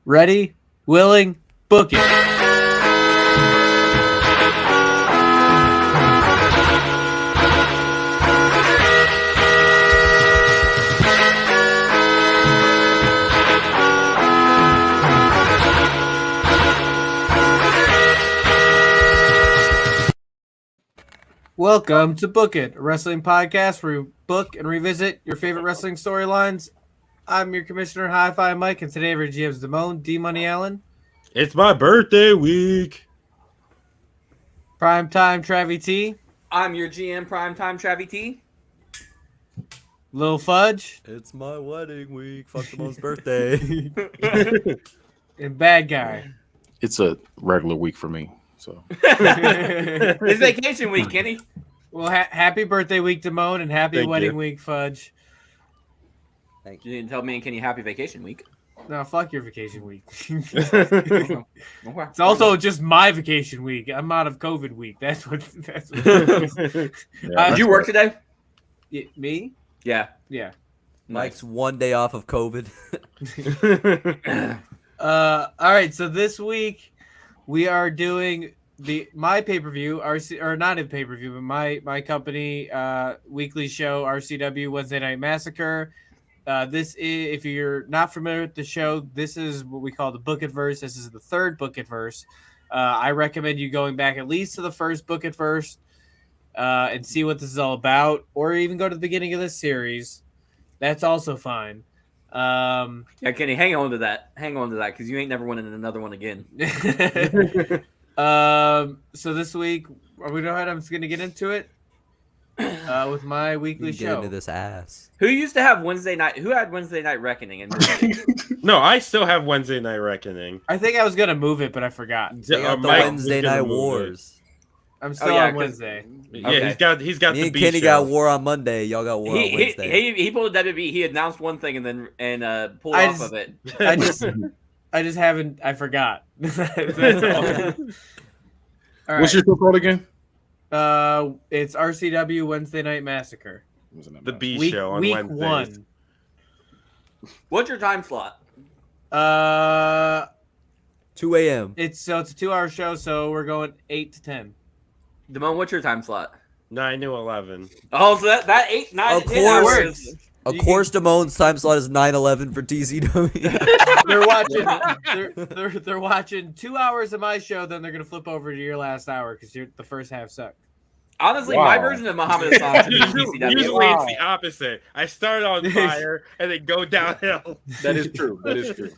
Ready, willing, book it. Welcome to Book It, a wrestling podcast where we book and revisit your favorite wrestling storylines. I'm your commissioner, Hifi Mike, and today our GM's Damone, D-Money Allen. It's my birthday week. Primetime Travie T. I'm your GM, Primetime Travie T. Lil Fudge. It's my wedding week. Fuck Damone's birthday. And Bad Guy. It's a regular week for me. So It's vacation week, Kenny. Well, happy birthday week, Damone, and happy Thank wedding you. week, Fudge. Thank you. You didn't tell me and Kenny happy vacation week. No, fuck your vacation week. Okay. It's also just my vacation week. I'm out of COVID week. That's what. Did you work today? Me? Yeah. Yeah. Mike's 1 day off of COVID. All right. So this week we are doing my pay-per-view, not a pay-per-view, but my company weekly show, RCW Wednesday Night Massacre. This is, if you're not familiar with the show, this is what we call the Book It Verse. This is the third Book It Verse. I recommend you going back at least to the first Book It Verse and see what this is all about, or even go to the beginning of this series. That's also fine. Yeah, Kenny, hang on to that. Hang on to that, because you ain't never winning another one again. So this week, are we know how I'm just gonna get into it with my weekly You get show. into this ass. Who used to have Wednesday night? Who had Wednesday Night Reckoning? No, I still have Wednesday Night Reckoning. I think I was gonna move it, but I forgot. They got the Mike Wednesday was gonna Night move Wars. I'm still on Wednesday. Yeah, Okay. he's got Me the and B Kenny show. got War on Monday. Y'all got War on Wednesday. He pulled a WB. He announced one thing and then pulled off of it. I just haven't. I forgot. That's all. All what's your show called again? It's RCW Wednesday Night Massacre. The B Week show on week Wednesdays. 1. What's your time slot? 2 a.m. It's a 2-hour show, so we're going 8 to 10. Damone, what's your time slot? 9 to 11. Oh, so that 8, 9, Of 10 course. hours. Of course, Damone's time slot is 9/11 for TCW. They're watching 2 hours of my show, then they're gonna flip over to your last hour because the first half sucked. Honestly, Wow. my version of Muhammad Hassan is Usually PCW. it's the opposite. I start on fire and then go downhill. That is true. That is true.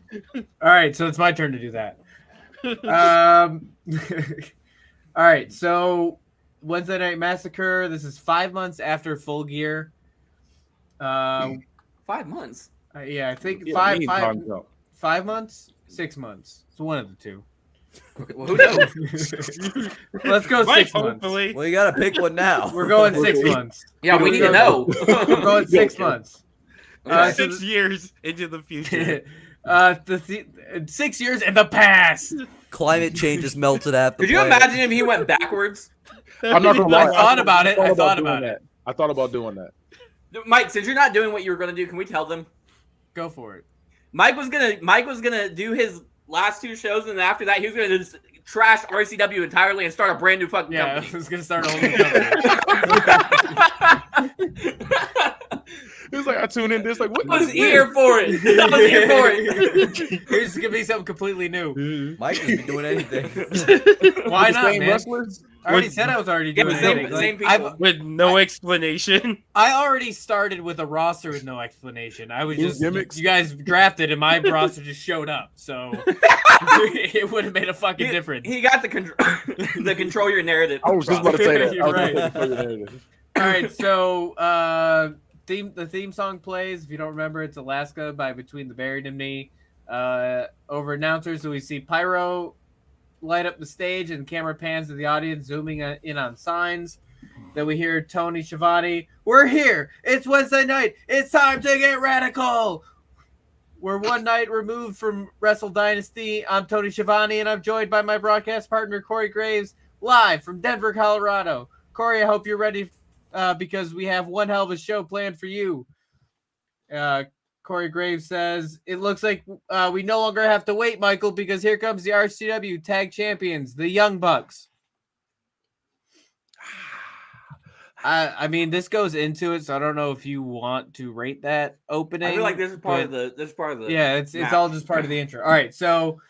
All right, so it's my turn to do that. All right, so Wednesday Night Massacre. This is 5 months after Full Gear. 5 months. Yeah, I think Yeah, five me and five Tom go. 5 months, 6 months. It's one of the two. Okay, well, who knows? Let's go Mike, 6 months. hopefully. Well, you gotta pick one now. We're going 6 months. Yeah, we need to know. We're going 6 months. Okay. 6 years into the future. 6 years in the past. Climate change has melted half the Could you planet. imagine if he went backwards? I'm not gonna lie. I thought about it. I thought doing about that. it. I thought about doing that. Mike, since you're not doing what you were going to do, can we tell them? Go for it. Mike was gonna do his last 2 shows, and then after that, he was gonna just trash RCW entirely and start a brand new fucking Yeah, I company. was gonna start a whole new company. It was like I tuned in. This like what I was is here for it. I was here for it. Here's gonna be something completely new. Mike doesn't be doing anything. Why the not, same man? wrestlers? I already said I was already Yeah, doing but same- anything. same Like, people. With no explanation. I already started with a roster with no explanation. I was These just gimmicks? you guys drafted and my roster just showed up, so it would have made a fucking difference. He got the control your narrative. I was just about to say that. You're I was right. just about to say that. All right, so the theme song plays. If you don't remember, it's Alaska by Between the Buried and Me. Over announcers, so we see Pyro light up the stage and camera pans to the audience, zooming in on signs. Then we hear Tony Schiavone. We're here. It's Wednesday night. It's time to get radical. We're one night removed from Wrestle Dynasty. I'm Tony Schiavone, and I'm joined by my broadcast partner, Corey Graves, live from Denver, Colorado. Corey, I hope you're ready because we have one hell of a show planned for you. Corey Graves says, it looks like we no longer have to wait, Michael, because here comes the RCW Tag Champions, the Young Bucks. I mean, this goes into it, so I don't know if you want to rate that opening. I feel like this is part of the. Yeah, it's all just part of the intro. All right, so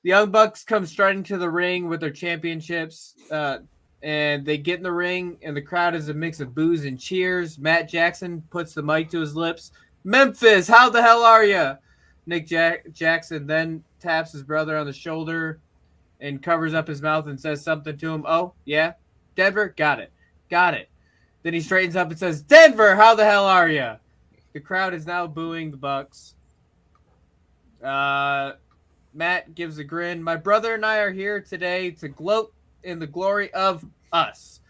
the Young Bucks come striding to the ring with their championships, and they get in the ring, and the crowd is a mix of boos and cheers. Matt Jackson puts the mic to his lips. Memphis, how the hell are you? Nick Jackson then taps his brother on the shoulder and covers up his mouth and says something to him. Oh, yeah? Denver? Got it. Then he straightens up and says, Denver, how the hell are you? The crowd is now booing the Bucks. Matt gives a grin. My brother and I are here today to gloat in the glory of us.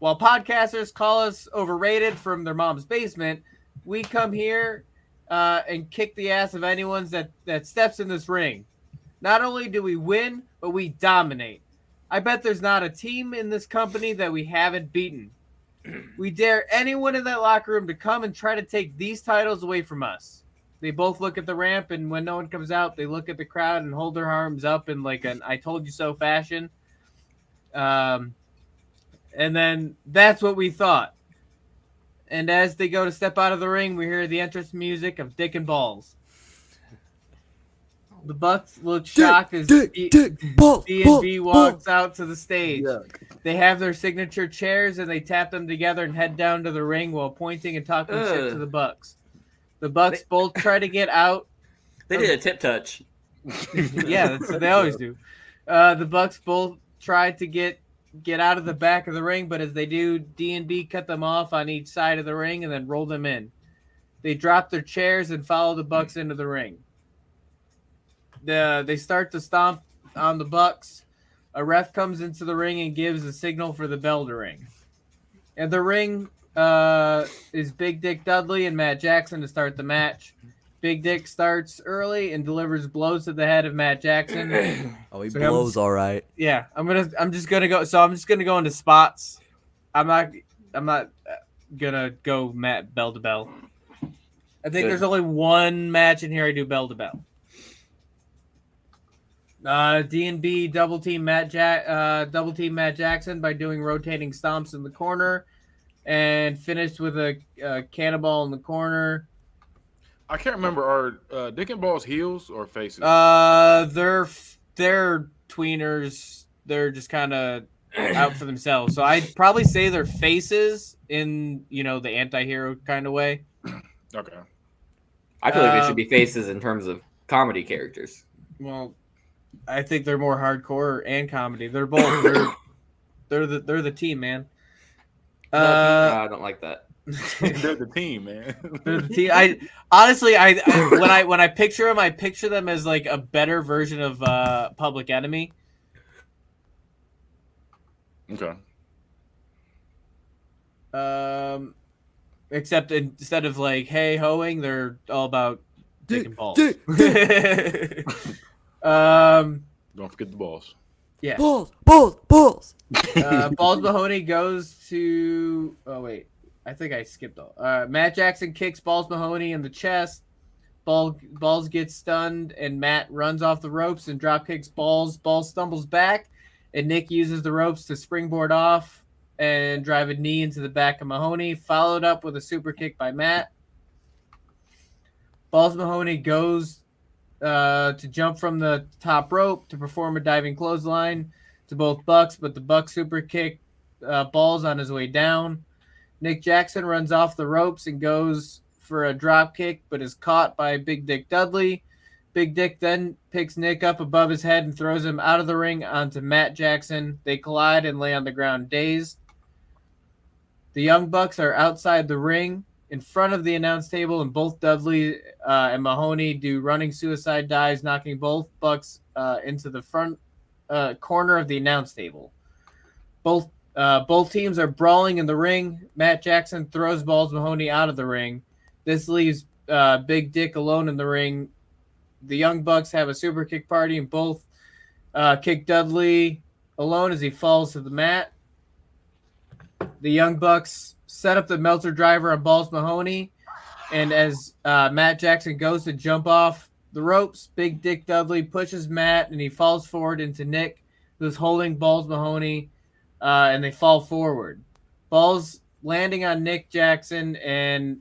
While podcasters call us overrated from their mom's basement, we come here and kick the ass of anyone that steps in this ring. Not only do we win, but we dominate. I bet there's not a team in this company that we haven't beaten. We dare anyone in that locker room to come and try to take these titles away from us. They both look at the ramp, and when no one comes out, they look at the crowd and hold their arms up in like an I told you so fashion. And then that's what we thought. And as they go to step out of the ring, we hear the entrance music of Dick and Balls. The Bucks look shocked as D&B walks out to the stage. Yeah. They have their signature chairs, and they tap them together and head down to the ring while pointing and talking shit to the Bucks. The Bucks both try to get out. They did a tip touch. Yeah, that's what they always do. The Bucks both tried to get out of the back of the ring, but as they do, D&B cut them off on each side of the ring and then roll them in. They drop their chairs and follow the Bucks into the ring. They start to stomp on the Bucks. A ref comes into the ring and gives a signal for the bell to ring. And the ring is Big Dick Dudley and Matt Jackson to start the match. Big Dick starts early and delivers blows to the head of Matt Jackson. Oh, he blows all right. Yeah, I'm just gonna go into spots. I'm not gonna go Matt bell to bell. I think there's only one match in here I do bell to bell. D&B double team Matt Jackson by doing rotating stomps in the corner, and finished with a cannonball in the corner. I can't remember. Are Dick and Balls heels or faces? They're tweeners. They're just kind of out for themselves. So I'd probably say they're faces in the anti-hero kind of way. Okay. I feel like they should be faces in terms of comedy characters. Well, I think they're more hardcore and comedy. They're both. They're the team, man. No, I don't like that. They're the team, man. They're the team. I honestly, when I picture them, I picture them as like a better version of Public Enemy. Okay. Except instead of like hey hoing, they're all about dick and balls. Don't forget the balls. Yeah. Balls. Balls Mahoney goes to. Oh wait, I think I skipped all. Matt Jackson kicks Balls Mahoney in the chest. Balls gets stunned, and Matt runs off the ropes and drop kicks Balls. Balls stumbles back, and Nick uses the ropes to springboard off and drive a knee into the back of Mahoney, followed up with a super kick by Matt. Balls Mahoney goes to jump from the top rope to perform a diving clothesline to both Bucks, but the Bucks super kick Balls on his way down. Nick Jackson runs off the ropes and goes for a drop kick, but is caught by Big Dick Dudley. Big Dick then picks Nick up above his head and throws him out of the ring onto Matt Jackson. They collide and lay on the ground dazed. The Young Bucks are outside the ring in front of the announce table, and both Dudley and Mahoney do running suicide dives, knocking both Bucks into the front corner of the announce table. Both teams are brawling in the ring. Matt Jackson throws Balls Mahoney out of the ring. This leaves Big Dick alone in the ring. The Young Bucks have a super kick party and both kick Dudley alone as he falls to the mat. The Young Bucks set up the Meltzer driver on Balls Mahoney, And as Matt Jackson goes to jump off the ropes, Big Dick Dudley pushes Matt, and he falls forward into Nick, who's holding Balls Mahoney, and they fall forward. Balls landing on Nick Jackson, and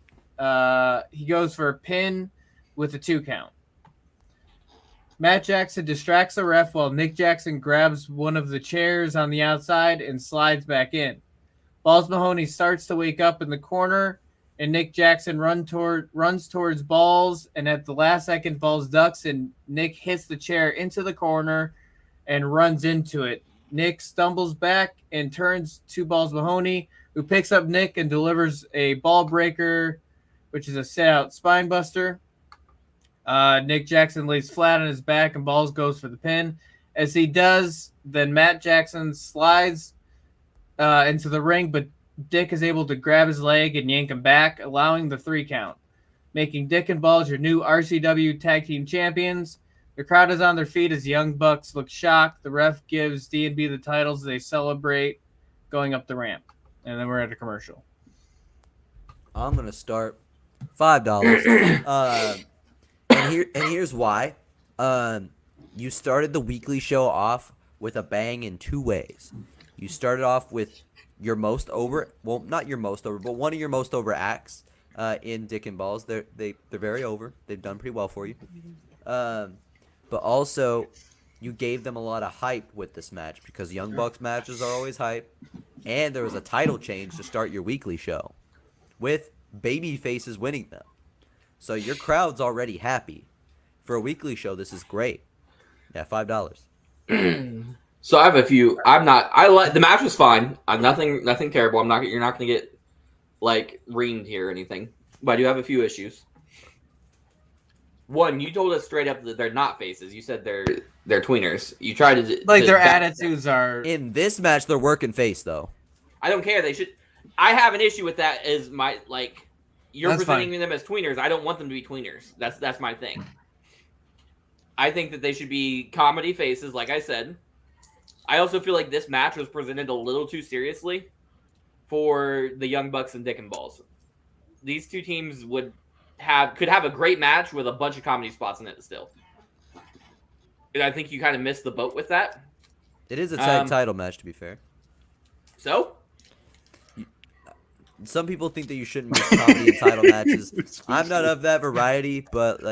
he goes for a pin with a 2 count. Matt Jackson distracts the ref while Nick Jackson grabs one of the chairs on the outside and slides back in. Balls Mahoney starts to wake up in the corner, and Nick Jackson runs towards Balls, and at the last second, Balls ducks, and Nick hits the chair into the corner and runs into it. Nick stumbles back and turns to Balls Mahoney, who picks up Nick and delivers a ball breaker, which is a sit-out spine buster. Nick Jackson lays flat on his back, and Balls goes for the pin. As he does, then Matt Jackson slides into the ring, but Dick is able to grab his leg and yank him back, allowing the 3 count, making Dick and Balls your new RCW Tag Team Champions. The crowd is on their feet as the Young Bucks look shocked. The ref gives D&B the titles. They celebrate going up the ramp. And then we're at a commercial. I'm gonna start $5. And here's why. You started the weekly show off with a bang in 2 ways. You started off with your most over, well, not your most over, but one of your most over acts in Dick and Balls. They're very over. They've done pretty well for you. But also, you gave them a lot of hype with this match because Young Bucks matches are always hype. And there was a title change to start your weekly show with baby faces winning them. So your crowd's already happy. For a weekly show, this is great. Yeah, $5. So I have a few. The match was fine. Nothing terrible. You're not going to get like reamed here or anything. But I do have a few issues. One, you told us straight up that they're not faces. You said they're tweeners. You tried to their attitudes are in this match. They're working face though. I don't care. They should. I have an issue with that. Is my like you're That's presenting fine. them as tweeners. I don't want them to be tweeners. That's my thing. I think that they should be comedy faces, like I said. I also feel like this match was presented a little too seriously for the Young Bucks and Dick and Balls. These two teams could have a great match with a bunch of comedy spots in it still. And I think you kind of missed the boat with that. It is a tag title match, to be fair. So? Some people think that you shouldn't miss comedy in title matches. I'm not of that variety, but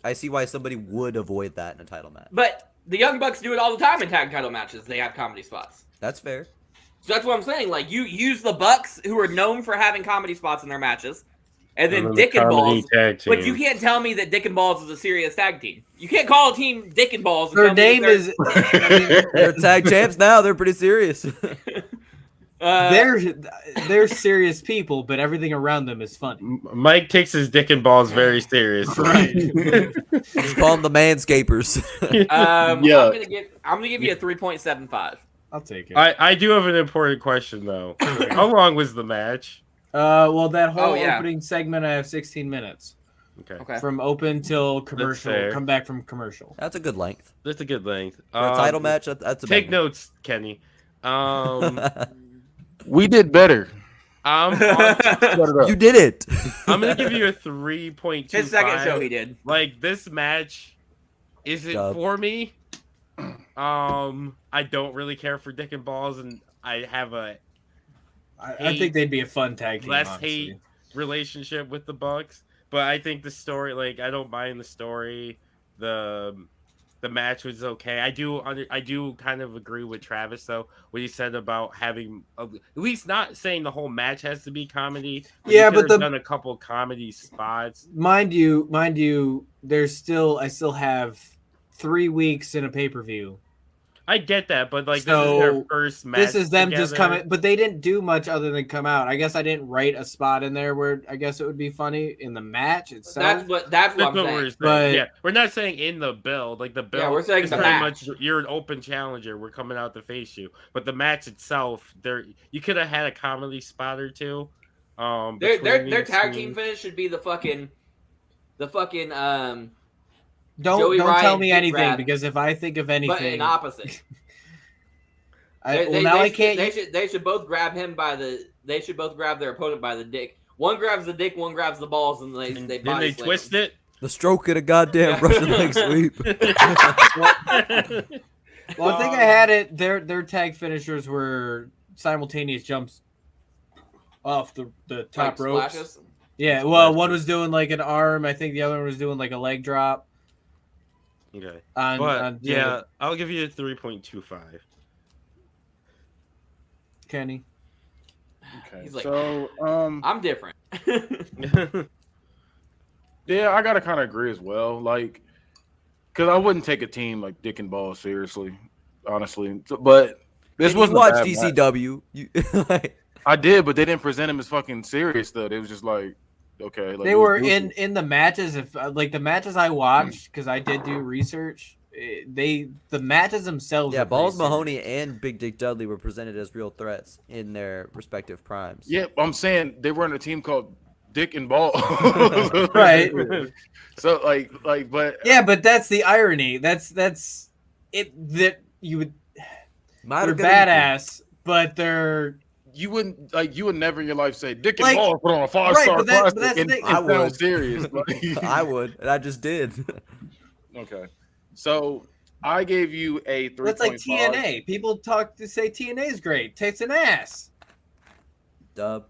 I see why somebody would avoid that in a title match. But the Young Bucks do it all the time in tag title matches. They have comedy spots. That's fair. So that's what I'm saying. Like, you use the Bucks, who are known for having comedy spots in their matches, and then Dick and Balls. But you can't tell me that Dick and Balls is a serious tag team. You can't call a team Dick and Balls. Their name is. They're tag champs now. They're pretty serious. They're serious people, but everything around them is funny. Mike takes his Dick and Balls very seriously. Right. Just call them the manscapers. I'm gonna give you a 3.75. I'll take it. I do have an important question though. How long was the match? Well, that whole yeah. opening segment, I have 16 minutes. Okay. From open till commercial. fair. Come back from commercial. That's a good length. That's a good length. For a title match, that's a Take banger. notes, Kenny. We did better. You did it. I'm gonna give you a 3.25. His second show he did. Like, this match isn't for me. I don't really care for Dick and Balls, and I have a I think they'd be a fun tag team. less honestly. hate relationship with the Bucks. But I think the story, like, I don't mind the story. The match was okay. I do kind of agree with Travis though, what he said about having at least not saying the whole match has to be comedy. Yeah, but but done a couple comedy spots. Mind you, I still have 3 weeks in a pay-per-view. I get that, but like, So, this is their first match. This is them just together. coming, but they didn't do much other than come out. I guess I didn't write a spot in there where I guess it would be funny in the match itself. That's what I'm we're saying. saying. But- Yeah, we're not saying in the build. Like, the build, Yeah, we're saying is the pretty match. much you're an open challenger. We're coming out to face you. But the match itself, you could have had a comedy spot or two. Their between tag these team two. finish should be the fucking Don't Joey tell Ryan me dick anything grab, because if I think of but anything, in opposite. now I can't. They should both grab him by the. They should both grab their opponent by the dick. One grabs the dick, one grabs the balls, and they Then body they slam twist him. it. The stroke of the goddamn Russian leg sweep. Well, I think I had it. Their tag finishers were simultaneous jumps off the top Like ropes. splashes. Yeah, well, one was doing like an arm. I think the other one was doing like a leg drop. Okay. On Yeah, I'll give you a 3.25. Kenny. Okay. He's like, So I'm different. yeah, I gotta kind of agree as well. Like, because I wouldn't take a team like Dick and Ball seriously, honestly. But this And you wasn't a watch bad match. DCW. You, like, I did, but they didn't present him as fucking serious though. They was just like, okay, like, They it was were goofy. in the matches. If like the matches I watched, because I did do research, the matches themselves. yeah, were Balls pretty Mahoney serious. and Big Dick Dudley were presented as real threats in their respective primes. Yeah, I'm saying they were in a team called Dick and Ball. Right. So like, but Yeah, but that's the irony. That's it. That you would. Might They're have got badass, but they're you would never in your life say Dick and Like, Ball put on a right, five-star but that's classic the and thing. and I sound would. serious. I would, and I just did. Okay, so I gave you a 3.5. that's like TNA. People talk to say TNA is great. Takes an ass. Dub.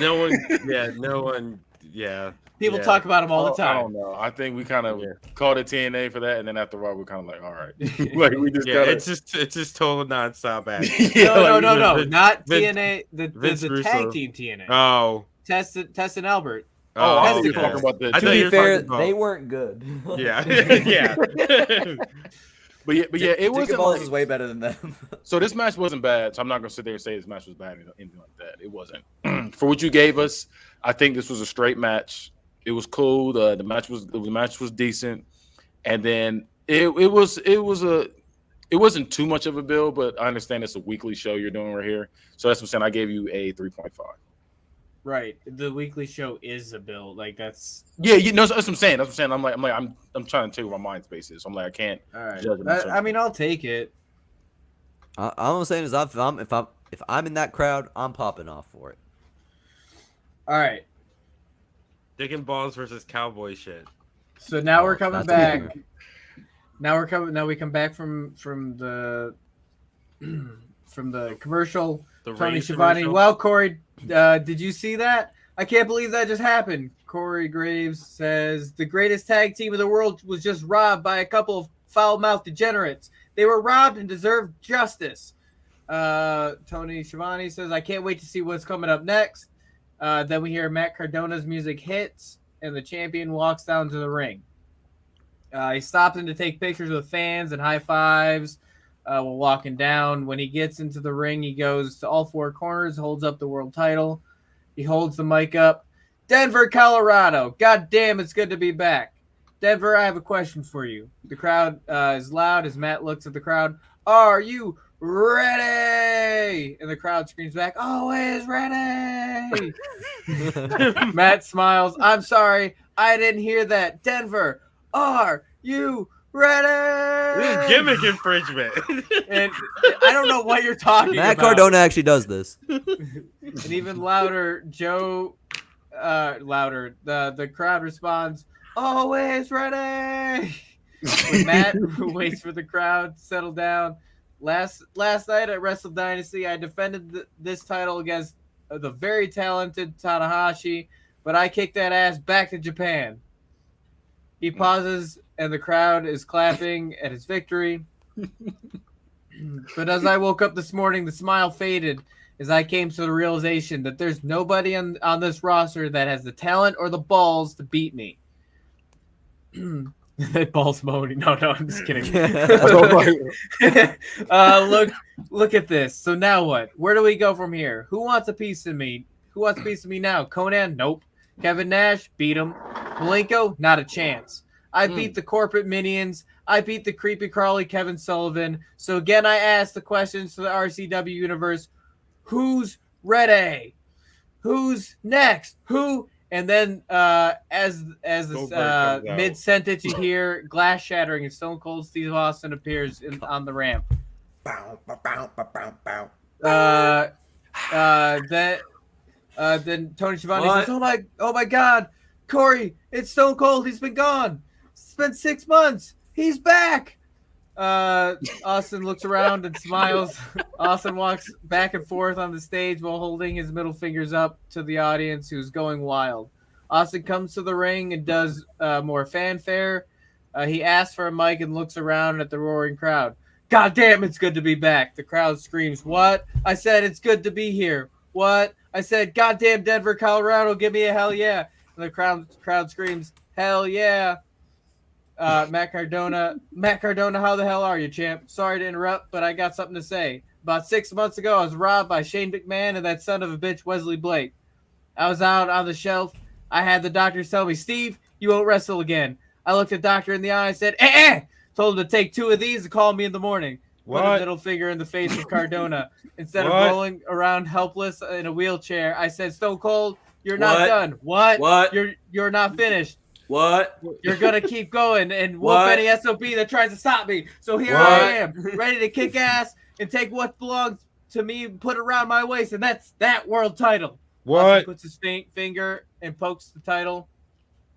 No one. Yeah. People Yeah. talk about them all the I time. don't know. I think we kind of Yeah. called it TNA for that, and then after a while, we're kind of like, all right, like we just Yeah, gotta. it's just total nonstop action. Yeah, like, No, Vince- not Vince- TNA. The Russo. tag team TNA. Oh. Test and Albert. Oh, I thought you okay. were talking about the. I To thought you be were fair, talking about- they weren't good. Yeah. Yeah. But yeah, it Dick wasn't. and Balls Like, is way better than them. so this match wasn't bad. So I'm not gonna sit there and say this match was bad or anything like that. It wasn't. For what you gave us, I think this was a straight match. It was cool. The match was decent, and then it wasn't too much of a build, but I understand it's a weekly show you're doing right here. So that's what I'm saying. I gave you a 3.5. Right. The weekly show is a build. Like that's Yeah, you know that's what I'm saying. That's what I'm saying. I'm trying to tell you what my mind space is. I'm like I can't. all right. Judge it on I mean, I'll take it. All I'm saying is, if I'm in that crowd, I'm popping off for it. All right. Dick and Balls versus cowboy shit. So now Oh, we're coming that's back. weird. Now we come back from the from the commercial. The Tony Rain Schiavone. commercial. Well, Corey, did you see that? I can't believe that just happened. Corey Graves says the greatest tag team in the world was just robbed by a couple of foul-mouthed degenerates. They were robbed and deserved justice. Tony Schiavone says, I can't wait to see what's coming up next. Then we hear Matt Cardona's music hits, and the champion walks down to the ring. He stops in to take pictures with fans and high fives while walking down. When he gets into the ring, he goes to all four corners, holds up the world title. He holds the mic up. Denver, Colorado. God damn, it's good to be back. Denver, I have a question for you. The crowd is loud as Matt looks at the crowd. Are you ready? And the crowd screams back, always ready. Matt smiles. I'm sorry, I didn't hear that. Denver, are you ready? This is gimmick infringement. And I don't know what you're talking Matt about. Cardona actually does this. And even louder, Joe, louder. The crowd responds, always ready. When Matt waits for the crowd to settle down. Last night at Wrestle Dynasty, I defended this title against the very talented Tanahashi, but I kicked that ass back to Japan. He pauses, and the crowd is clapping at his victory. But as I woke up this morning, the smile faded as I came to the realization that there's nobody on this roster that has the talent or the balls to beat me. Balls moaning. No, I'm just kidding. Look at this. So now what? Where do we go from here? Who wants a piece of me? Who wants a piece of me now? Conan? Nope. Kevin Nash? Beat him. Malenko? Not a chance. I beat the corporate minions. I beat the creepy crawly Kevin Sullivan. So again, I ask the questions to the RCW universe. Who's ready? Who's next? Who? And then as this Goldberg comes out. mid-sentence, you hear glass shattering and Stone Cold Steve Austin appears on the ramp. Bow, bow, bow, bow, bow, bow. That Then Tony Schiavone What? says, "Oh my God, Corey, it's Stone Cold. He's been gone. It's been 6 months. He's back." Austin looks around and smiles. Austin walks back and forth on the stage while holding his middle fingers up to the audience, who's going wild. Austin comes to the ring and does more fanfare. He asks for a mic and looks around at the roaring crowd. "God damn, it's good to be back." The crowd screams, "What?" "I said it's good to be here." "What?" "I said, goddamn Denver, Colorado, give me a hell yeah." And the crowd screams, "Hell yeah." Matt Cardona, how the hell are you, champ? Sorry to interrupt, but I got something to say. About 6 months ago, I was robbed by Shane McMahon and that son of a bitch, Wesley Blake. I was out on the shelf. I had the doctors tell me, "Steve, you won't wrestle again." I looked the doctor in the eye and said, "Eh." Told him to take 2 of these and call me in the morning. Put a middle finger in the face of Cardona. Instead of rolling around helpless in a wheelchair, I said, "Stone Cold, you're not done." "What?" What? You're not finished. What? "You're gonna keep going and whoop What? any SOB that tries to stop me. So here What? I am, ready to kick ass and take what belongs to me and put it around my waist, and that's that world title." Austin puts his finger and pokes the title.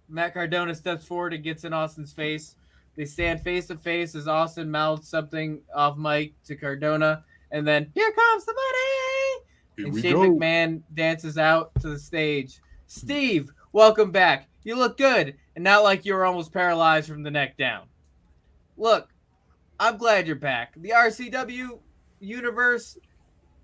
Matt Cardona steps forward and gets in Austin's face. They stand face to face as Austin mouths something off mic to Cardona, and then, "Here comes the money!" And Shane McMahon dances out to the stage. "Steve, welcome back. You look good, and not like you were almost paralyzed from the neck down." Look, I'm glad you're back. The RCW universe,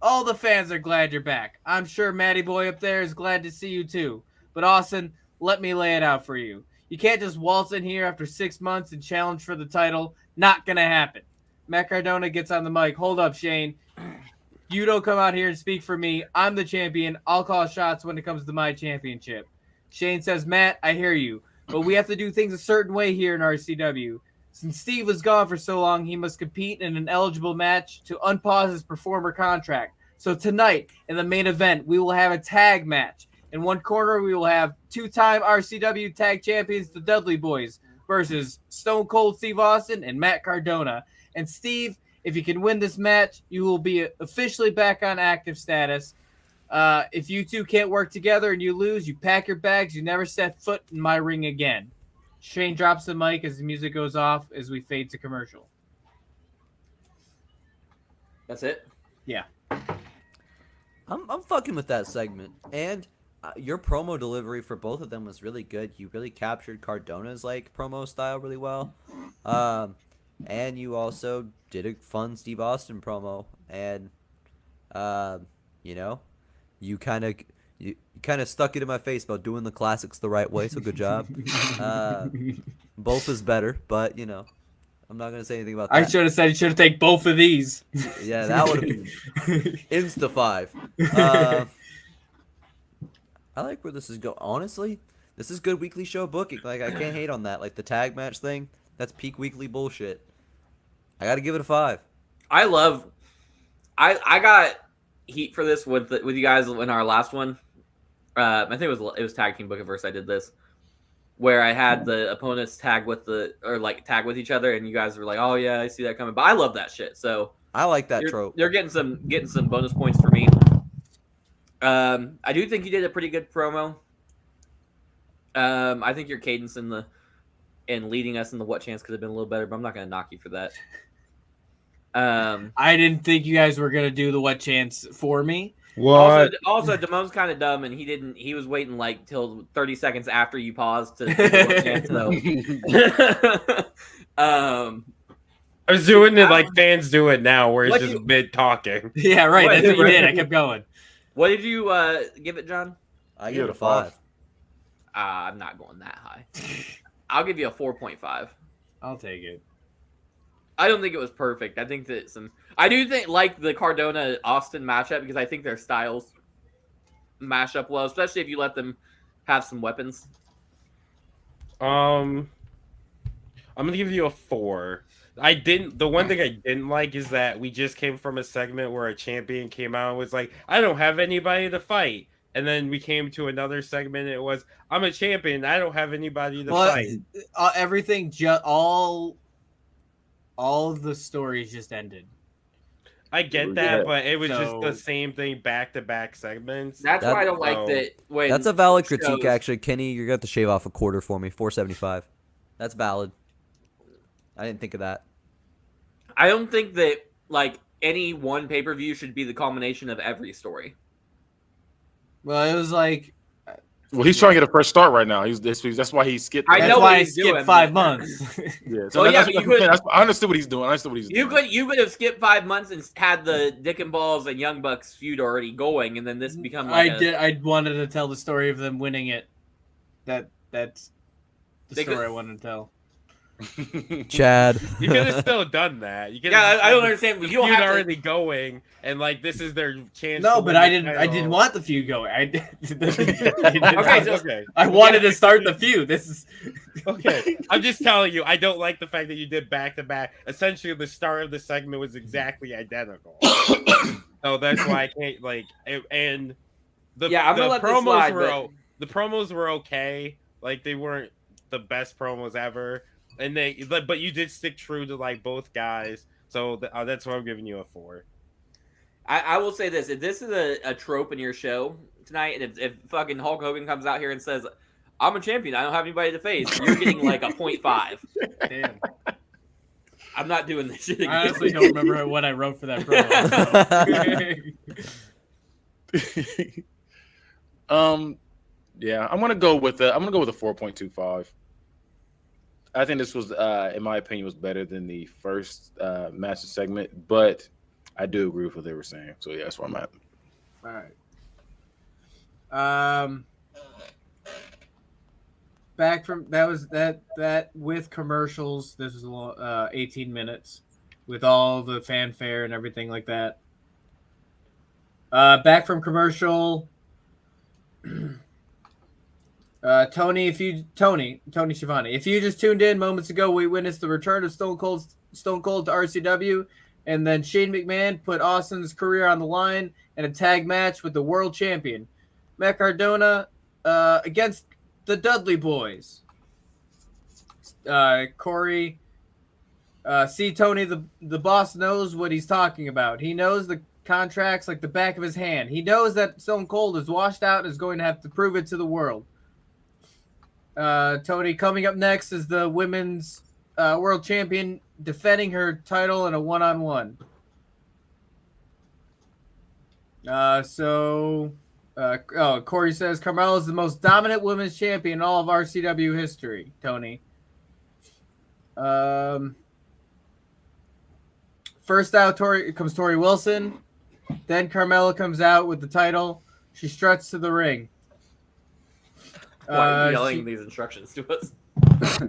all the fans are glad you're back. I'm sure Matty Boy up there is glad to see you too. But Austin, let me lay it out for you. You can't just waltz in here after 6 months and challenge for the title. Not gonna happen. Matt Cardona gets on the mic. "Hold up, Shane. You don't come out here and speak for me. I'm the champion. I'll call shots when it comes to my championship." Shane says, "Matt, I hear you, but we have to do things a certain way here in RCW. Since Steve was gone for so long, he must compete in an eligible match to unpause his performer contract. So tonight, in the main event, we will have a tag match. In one corner, we will have 2-time RCW tag champions, the Dudley Boys, versus Stone Cold Steve Austin and Matt Cardona. And Steve, if you can win this match, you will be officially back on active status. If you two can't work together and you lose, you pack your bags. You never set foot in my ring again." Shane drops the mic as the music goes off as we fade to commercial. That's it? Yeah. I'm fucking with that segment. And your promo delivery for both of them was really good. You really captured Cardona's like promo style really well. And you also did a fun Steve Austin promo. And you know, you kind of stuck it in my face about doing the classics the right way. So good job. Both is better, but you know, I'm not gonna say anything about that. I should have said you should have taken both of these. Yeah, that would have been insta 5. I like where this is going. Honestly, this is good weekly show booking. Like, I can't hate on that. Like the tag match thing, that's peak weekly bullshit. I gotta give it a 5. I got heat for this with you guys in our last one. I think it was Tag Team Bookiverse. I did this where I had the opponents tag with each other, and you guys were like, "Oh yeah, I see that coming." But I love that shit. So I like that trope. You're getting some bonus points for me. I do think you did a pretty good promo. I think your cadence and leading us in the what chance could have been a little better, but I'm not going to knock you for that. I didn't think you guys were going to do the what chance for me. What? Also, Damone's kind of dumb, and he was waiting like till 30 seconds after you paused to do the what chance. So, I was doing it like fans do it now, where it's just mid talking. Yeah, right. That's what you did. I kept going. What did you give it, John? I give it a 5. I'm not going that high. I'll give you a 4.5. I'll take it. I don't think it was perfect. I think that I do think like the Cardona Austin matchup because I think their styles mash up well, especially if you let them have some weapons. I'm gonna give you a 4. The one thing I didn't like is that we just came from a segment where a champion came out and was like, "I don't have anybody to fight," and then we came to another segment. And it was, "I'm a champion. I don't have anybody to fight." Everything all of the stories just ended. I get Yeah. that, but it was just the So- same thing back-to-back segments. That's That- why I don't like so- that. When That's a valid shows- critique, actually. Kenny, you're gonna have to shave off a quarter for me. 475. That's valid. I didn't think of that. I don't think that like any one pay per view should be the culmination of every story. Well, it was like Well, he's trying to get a fresh start right now. That's why he skipped. I that's know why what I he's skipped doing, 5 but- months. Yeah, so Well, yeah, that's, but you that's- could- I understood what he's doing. I understood what he's doing. You could have skipped 5 months and had the Dick and Balls and Young Bucks feud already going, and then this become like I wanted to tell the story of them winning it. That's the They story could- I wanted to tell. Chad. You could have still done that. You could Yeah, I don't understand. You don't feud have to. already going, and like this is their chance. No, to but win I the didn't. I didn't title. want the feud going. I did. Okay, so- Okay. I wanted to start the feud. This is Okay, I'm just telling you, I don't like the fact that you did back to back. Essentially, the start of the segment was exactly identical. So that's why I can't like. And the Yeah, I'm the gonna let this promos slide, were but- the promos were okay. Like they weren't the best promos ever, and but you did stick true to like both guys. So that's why I'm giving you a 4. I will say this: if this is a trope in your show tonight, and if fucking Hulk Hogan comes out here and says, "I'm a champion, I don't have anybody to face," you're getting like a 0.5. damn. I'm not doing this shit again. I honestly don't remember what I wrote for that promo. Yeah, I'm gonna go with a 4.25. I think this was, in my opinion, was better than the first match segment, but I do agree with what they were saying. So yeah, that's where I'm at. All right. Back from that with commercials. This was 18 minutes with all the fanfare and everything like that. Back from commercial. Tony Schiavone. If you just tuned in moments ago, we witnessed the return of Stone Cold to RCW, and then Shane McMahon put Austin's career on the line in a tag match with the world champion, Matt Cardona, against the Dudley Boys. Corey, see, Tony, the boss knows what he's talking about. He knows the contracts like the back of his hand. He knows that Stone Cold is washed out and is going to have to prove it to the world. Tony, coming up next is the women's world champion defending her title in a one-on-one. Corey says Carmella is the most dominant women's champion in all of RCW history. Tony. First out, comes Tori Wilson. Then Carmella comes out with the title. She struts to the ring. Why are you yelling these instructions to us?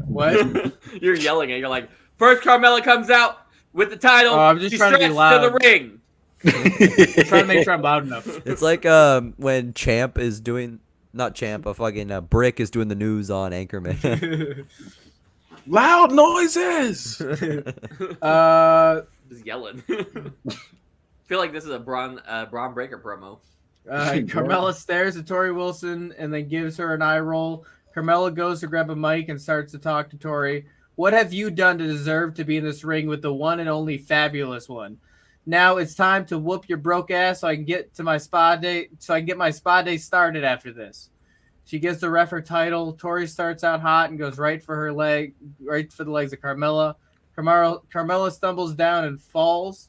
What? You're yelling it. You're like, first Carmella comes out with the title. Oh, I'm just she trying to be struts loud. to the ring. I'm trying to make sure I'm loud enough. It's like when Champ is doing not Champ, a fucking Brick is doing the news on Anchorman. Loud noises. Just yelling. Feel like this is a Braun Breaker promo. Carmella stares at Tori Wilson and then gives her an eye roll. Carmella goes to grab a mic and starts to talk to Tori. What have you done to deserve to be in this ring with the one and only fabulous one? Now it's time to whoop your broke ass so I can get to my spa day. So I can get my spa day started after this. She gives the ref her title. Tori starts out hot and goes right for the legs of Carmella. Carmella stumbles down and falls.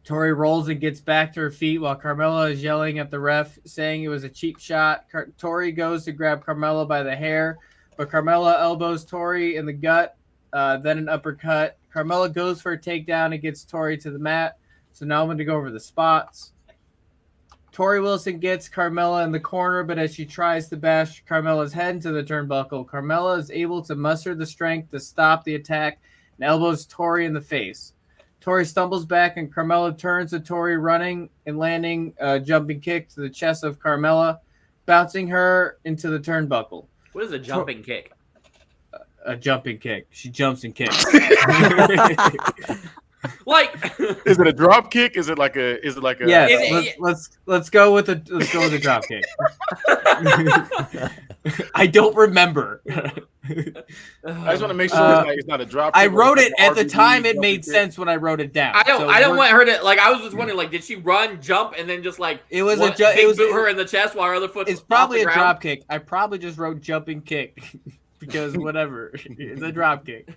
Tori rolls and gets back to her feet while Carmella is yelling at the ref, saying it was a cheap shot. Tori goes to grab Carmella by the hair, but Carmella elbows Tori in the gut, then an uppercut. Carmella goes for a takedown and gets Tori to the mat. So now I'm going to go over the spots. Tori Wilson gets Carmella in the corner, but as she tries to bash Carmella's head into the turnbuckle, Carmella is able to muster the strength to stop the attack and elbows Tori in the face. Tori stumbles back and Carmella turns to Tori, running and landing a jumping kick to the chest of Carmella, bouncing her into the turnbuckle. What is a jumping kick? A jumping kick. She jumps and kicks. Like, Is it a drop kick? Is it like a? Yes, Is it- let's go with the drop kick. I don't remember. I just want to make sure it's not a drop. I kick or wrote it's it like at the RVD time. It jumping made kick. sense when I wrote it down. I don't So want her to like. I was just wondering, like, did she run, jump, and then just like It was boot her in the chest while her other foot? It's probably a drop kick. I probably just wrote jumping kick because whatever. It's a drop kick.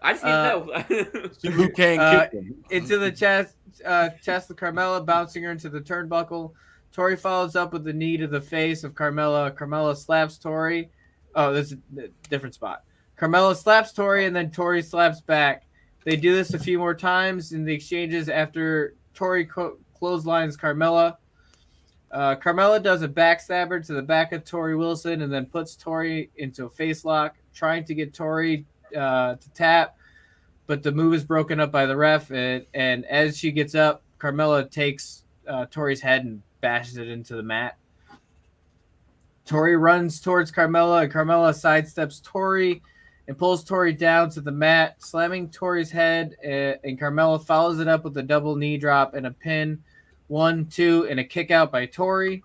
I just need to know. See who can kick him. Into the chest of Carmella, bouncing her into the turnbuckle. Tori follows up with the knee to the face of Carmella. Carmella slaps Tori. Oh, this is a different spot. Carmella slaps Tori, and then Tori slaps back. They do this a few more times in the exchanges after Tori clotheslines Carmella. Carmella does a backstabber to the back of Tori Wilson and then puts Tori into a face lock, trying to get Tori to tap, but the move is broken up by the ref. And as she gets up, Carmella takes Tori's head and bashes it into the mat. Tori runs towards Carmella, and Carmella sidesteps Tori and pulls Tori down to the mat, slamming Tori's head, and Carmella follows it up with a double knee drop and a pin. 1, 2, and a kick out by Tori.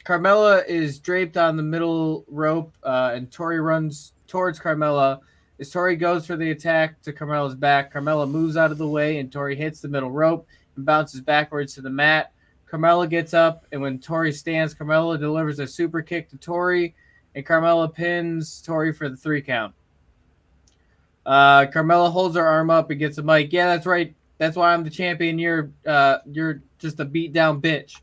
Carmella is draped on the middle rope, and Tori runs towards Carmella. As Tori goes for the attack to Carmella's back, Carmella moves out of the way, and Tori hits the middle rope and bounces backwards to the mat. Carmella gets up, and when Tori stands, Carmella delivers a super kick to Tori, and Carmella pins Tori for the 3 count. Carmella holds her arm up and gets a mic. Yeah, that's right. That's why I'm the champion. You're just a beat down bitch.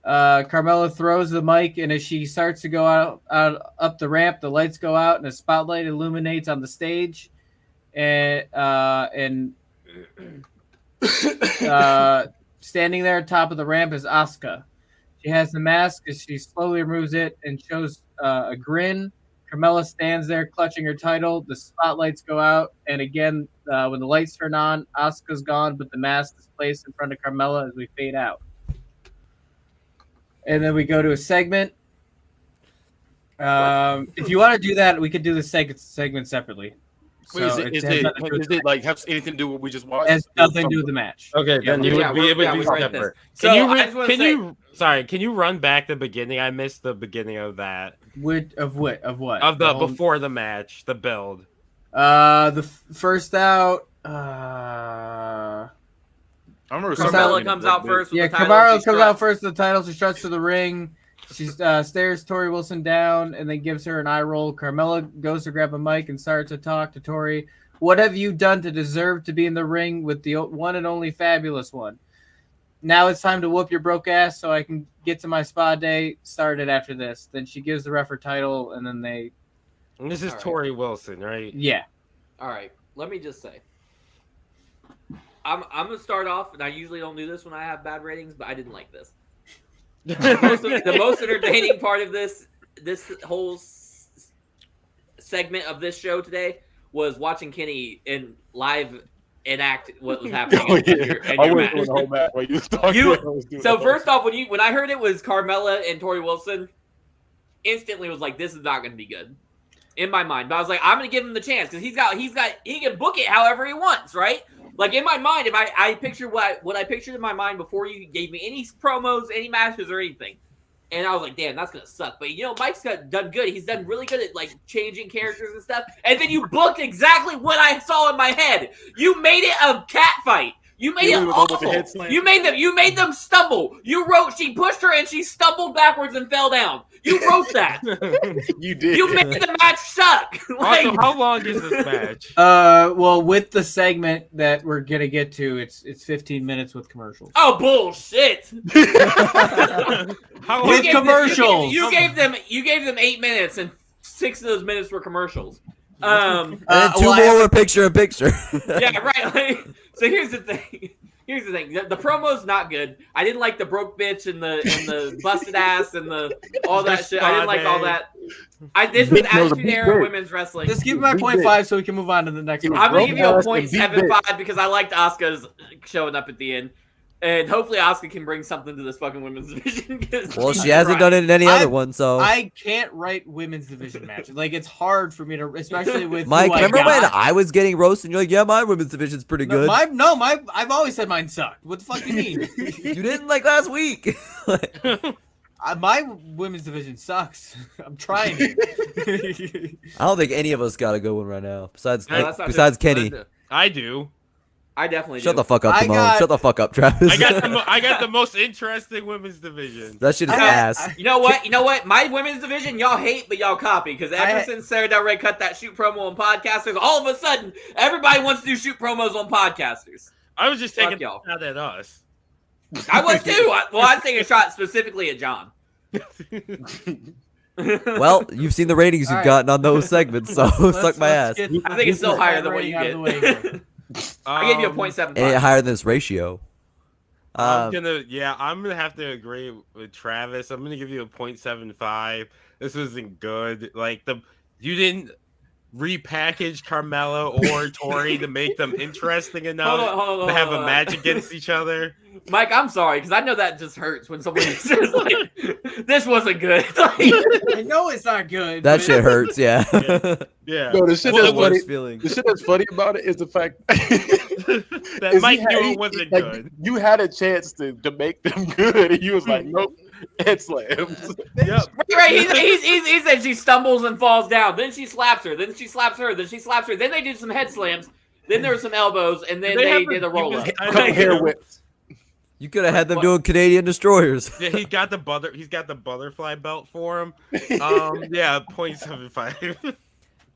Carmella throws the mic, and as she starts to go out up the ramp, the lights go out, and a spotlight illuminates on the stage, and standing there at top of the ramp is Asuka. She has the mask as she slowly removes it and shows a grin. Carmella stands there clutching her title. The spotlights go out, and again, when the lights turn on, Asuka's gone, but the mask is placed in front of Carmella as we fade out. And then we go to a segment. If you want to do that, we could do the segment separately. Wait, So is it like have anything to do with what we just watched? It has nothing to do with the match. Okay, then it would be separate. Can you run back the beginning? I missed the beginning of that. Of what? Of the before the match, the build. The first out. I remember Carmella comes out first. With Yeah, the title, Camaro she comes struts. out first with the title. She struts to the ring. She stares Tori Wilson down and then gives her an eye roll. Carmella goes to grab a mic and starts to talk to Tori. What have you done to deserve to be in the ring with the one and only fabulous one? Now it's time to whoop your broke ass so I can get to my spa day started after this. Then she gives the ref her title, and then they... And this is All right. Tori Wilson, right? Yeah. All right, let me just say, I'm gonna start off, and I usually don't do this when I have bad ratings, but I didn't like this. The most entertaining part of this whole segment of this show today was watching Kenny live enact what was happening in your match. The whole match while you was talking. So first off, when I heard it was Carmella and Tori Wilson, instantly was like, this is not going to be good in my mind. But I was like, I'm going to give him the chance because he can book it however he wants, right? Like in my mind, if I picture what I pictured in my mind before you gave me any promos, any matches or anything. And I was like, damn, that's going to suck. But, Mike's done good. He's done really good at, like, changing characters and stuff. And then you booked exactly what I saw in my head. You made it a cat fight. You made it awful. You made them stumble. You wrote, she pushed her and she stumbled backwards and fell down. You wrote that. You did. You made the match suck. Like, Also, how long is this match? Well, with the segment that we're gonna get to, it's 15 minutes with commercials. oh, bullshit. How With long- commercials. You gave them 8 minutes and 6 of those minutes were commercials. And then two well, more were picture in picture. Yeah, right. Like, so here's the thing. The promo's not good. I didn't like the broke bitch and the busted ass and all that shit. I didn't like all that. This was Attitude Era women's wrestling. Just give me my 0.5 so we can move on to the next one. I'm gonna give you a Broke ass and 0.75 because I liked Asuka's showing up at the end. And hopefully Asuka can bring something to this fucking women's division. Well, she hasn't done it in any other one, so. I can't write women's division matches. Like, it's hard for me to, especially with Mike, who I remember when got. I was getting roasted and you're like, yeah, my women's division's pretty good. I've always said mine sucked. What the fuck do you mean? You didn't like last week. My women's division sucks. I'm trying. I don't think any of us got a good one right now. Besides, No, that's not besides Kenny. I do. I definitely Shut do. the fuck up, I Timon. got- Shut the fuck up, Travis. I got the most interesting women's division. That shit is I- ass. You know what? You know what? My women's division, y'all hate, but y'all copy. Because ever since Sarah Del Rey cut that shoot promo on podcasters, all of a sudden, everybody wants to do shoot promos on podcasters. I was just Fuck taking a y'all. shot at us. I was too. I was taking a shot specifically at John. Well, you've seen the ratings you've Alright. gotten on those segments, so suck my ass. get- I think it's still get higher that than what rating you out get. of the way. I gave you a Um, 0.75. It ain't higher than this ratio. I'm gonna have to agree with Travis. I'm gonna give you a 0.75. This wasn't good. Like you didn't repackage Carmelo or Tori to make them interesting enough Hold on, to have hold a on. match against each other. Mike, I'm sorry, because I know that just hurts when somebody says, like, this wasn't good. Like, I know it's not good. That but- shit hurts, yeah. Yeah. No, the shit That's that's the funny. worst feeling. The shit that's funny about it is the fact That is Mike he had- knew he- it wasn't like, good. You had a chance to make them good, and you was like, nope, head slams. Yep. right, he said she stumbles and falls down. Then she slaps her. Then she slaps her. Then she slaps her. Then they did some head slams. Then there were some elbows. And then They they have did a he roll was up. kind Couple of- hair whips. You could have had them What? doing Canadian destroyers. Yeah, he's got the butterfly belt for him. Yeah, 0.75.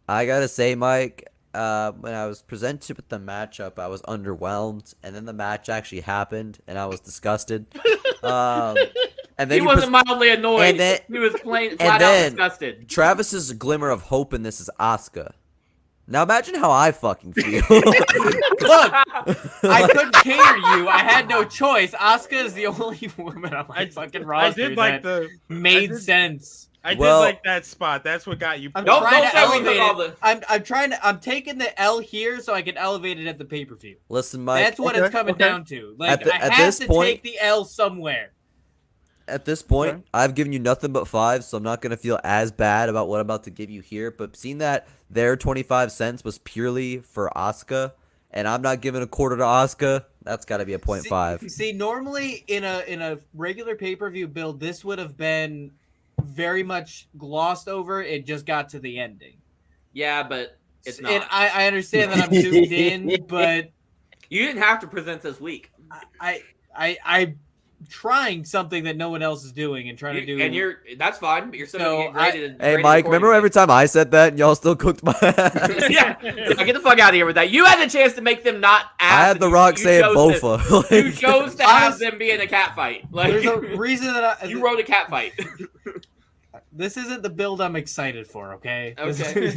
I gotta say, Mike, when I was presented with the matchup, I was underwhelmed, and then the match actually happened, and I was disgusted. And then He you wasn't mildly annoyed. and then- he was plain and flat out then- disgusted. Travis's glimmer of hope in this is Asuka. Now imagine how I fucking feel. Look, I couldn't cater you. I had no choice. Asuka is the only woman on my fucking I roster did like that the made did- sense. I did Well- like that spot. That's what got you. I'm Don't- trying don't to say we elevate took all it. I'm taking the L here so I can elevate it at the pay-per-view. Listen, Mike. That's what it's coming down to. Like At I have this to point- take the L somewhere. At this point, Okay. I've given you nothing but 5, so I'm not gonna feel as bad about what I'm about to give you here. But seeing that their 25 cents was purely for Asuka, and I'm not giving a quarter to Asuka, that's got to be a 0.5. See, normally in a regular pay-per-view build, this would have been very much glossed over. It just got to the ending. Yeah, but it's not. And I understand that I'm zoomed in, but You didn't have to present this week. I'm trying something that no one else is doing and trying to do. And that's fine, but you're still So, gonna get graded. Hey, graded Mike, remember accordingly. every time I said that and y'all still cooked my ass? Yeah, get the fuck out of here with that. You had the chance to make them not ass. I had and The you- Rock you saying chose to- Bofa. You Like, chose to have Honest- them be in a cat fight. Like There's a reason that you wrote a cat fight. this isn't the build I'm excited for. Okay. Okay.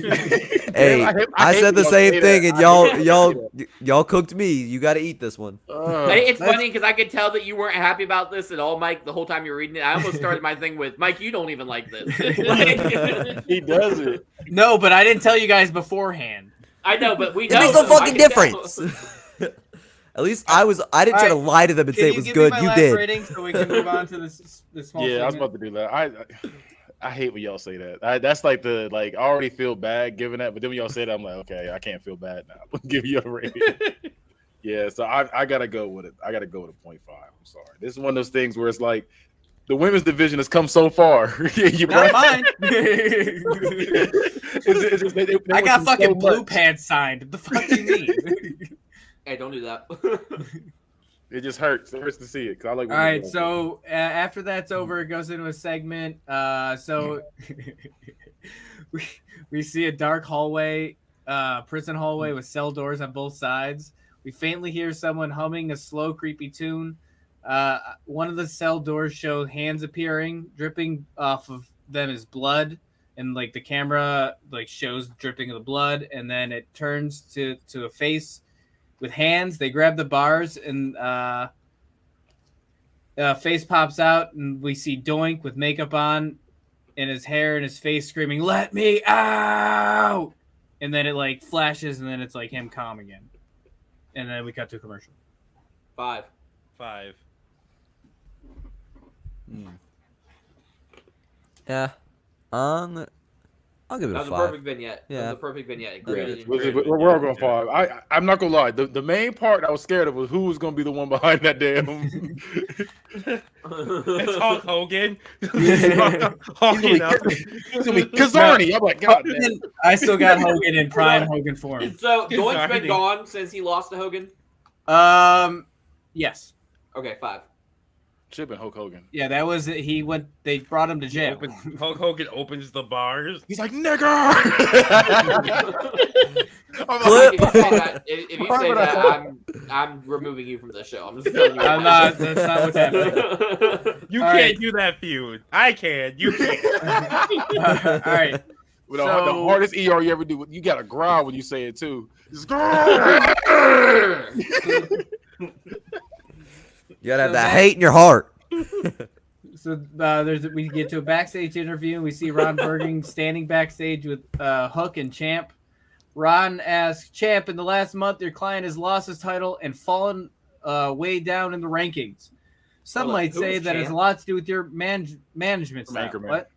hey, I I hate said the when y'all same say thing, that. and I hate y'all cooked me. You got to eat this one. It's funny because I could tell that you weren't happy about this at all, Mike. The whole time you were reading it, I almost started my thing with Mike. You don't even like this. Like, He does it. No, but I didn't tell you guys beforehand. I know, but we It know. makes no so I fucking can tell. difference. At least I didn't try to lie to them and say it was give good. me my You last did. rating so we can move on to this small Yeah, I was segment? about to do that. I hate when y'all say that. That's like I already feel bad giving that, but then when y'all say that, I'm like, okay, I can't feel bad now. I'll give you a rating. Yeah, so I gotta go with it. I gotta go with a 0.5. I'm sorry. This is one of those things where it's like the women's division has come so far. You Not right? mine. It's just- they I went got through fucking so blue much. pants signed. What the fuck do you mean? Hey, don't do that. It just hurts. It hurts to see it. 'Cause I like. All right, so after that's over, it goes into a segment. So we see a dark hallway, prison hallway with cell doors on both sides. We faintly hear someone humming a slow, creepy tune. One of the cell doors show hands appearing, dripping off of them is blood, and like the camera like shows dripping of the blood, and then it turns to a face with hands. They grab the bars, and face pops out, and we see Doink with makeup on, and his hair and his face screaming, "Let me out!" And then it like flashes, and then it's like him calm again, and then we cut to a commercial. 5. 5. Yeah. I'll give it That a was a 5. perfect vignette. That Yeah. was a perfect vignette. It Yeah, created and we're, created. we're all going 5. I'm not gonna lie. The main part I was scared of was who was gonna be the one behind that damn. It's Hulk Hogan. He's gonna be Kazarni. I'm like, God damn. I still got Hogan in prime Hogan form. So He's Doink's already- been gone since he lost to Hogan. Yes. Okay, 5. Should have been Hulk Hogan. Yeah, that was it. He went. They brought him to jail. Hulk Hogan opens the bars. He's like, nigger. Clip. If you say that, I'm removing you from the show. I'm just telling you. I'm not. That's not what's happening. You All can't right. do that feud. I can. You can't. All right. With the So- hardest ER you ever do, you got to growl when you say it too. Just You gotta have So that that- hate in your heart. So we get to a backstage interview and we see Ron Burgundy standing backstage with Hook and Champ. Ron asks Champ, in the last month, your client has lost his title and fallen way down in the rankings. Some Hold on, might who say is that has a Champ? lot to do with your management From style. Anchorman. What?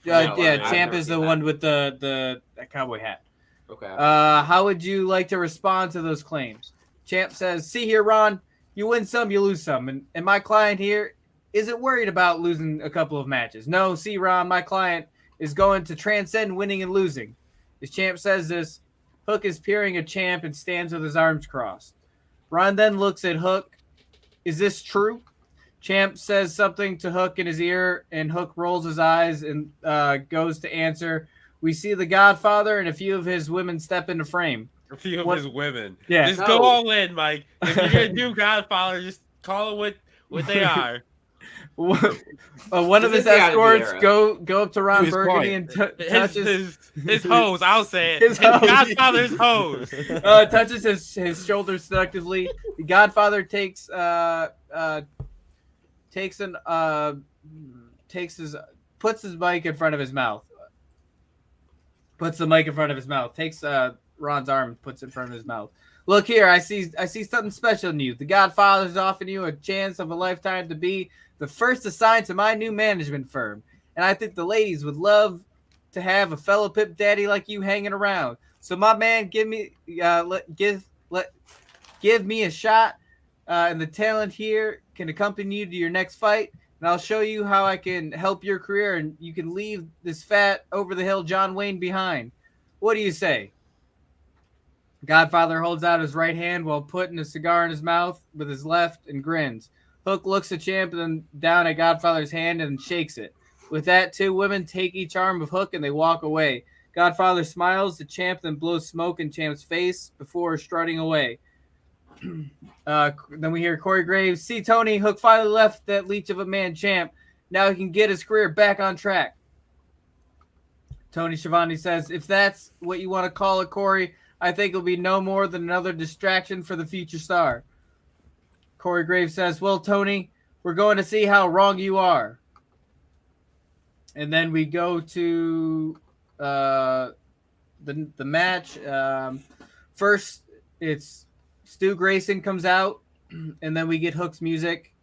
No, Yeah, I've Champ never is the seen one that. with the cowboy hat. Okay. How would you like to respond to those claims? Champ says, see here, Ron, you win some, you lose some. And my client here isn't worried about losing a couple of matches. No, see, Ron, my client is going to transcend winning and losing. As Champ says this, Hook is peering at Champ and stands with his arms crossed. Ron then looks at Hook. Is this true? Champ says something to Hook in his ear, and Hook rolls his eyes and goes to answer. We see the Godfather and a few of his women step into frame. A few of What- his women. Yeah. Just No. go all in, Mike. If you're gonna do Godfather, just call it what they are. One of This his is the idea escorts era. go up to Ron His Burgundy client. and touches His hose, I'll say it. His His hose. Godfather's hose. touches his shoulder seductively. The Godfather puts his mic in front of his mouth. Puts the mic in front of his mouth. Takes Ron's arm and puts it in front of his mouth. Look here, I see something special in you. The Godfather's offering you a chance of a lifetime to be the first assigned to my new management firm. And I think the ladies would love to have a fellow pimp daddy like you hanging around. So my man, give me a shot, and the talent here can accompany you to your next fight, and I'll show you how I can help your career, and you can leave this fat over the hill John Wayne behind. What do you say? Godfather holds out his right hand while putting a cigar in his mouth with his left and grins. Hook looks at Champ and then down at Godfather's hand and shakes it. With that, two women take each arm of Hook and they walk away. Godfather smiles at Champ, then blows smoke in Champ's face before strutting away. Then we hear Corey Graves. See, Tony, Hook finally left that leech of a man, Champ. Now he can get his career back on track. Tony Schiavone says, if that's what you want to call it, Corey, I think it'll be no more than another distraction for the future star. Corey Graves says, well, Tony, we're going to see how wrong you are. And then we go to the match. First, it's Stu Grayson comes out, and then we get Hook's music.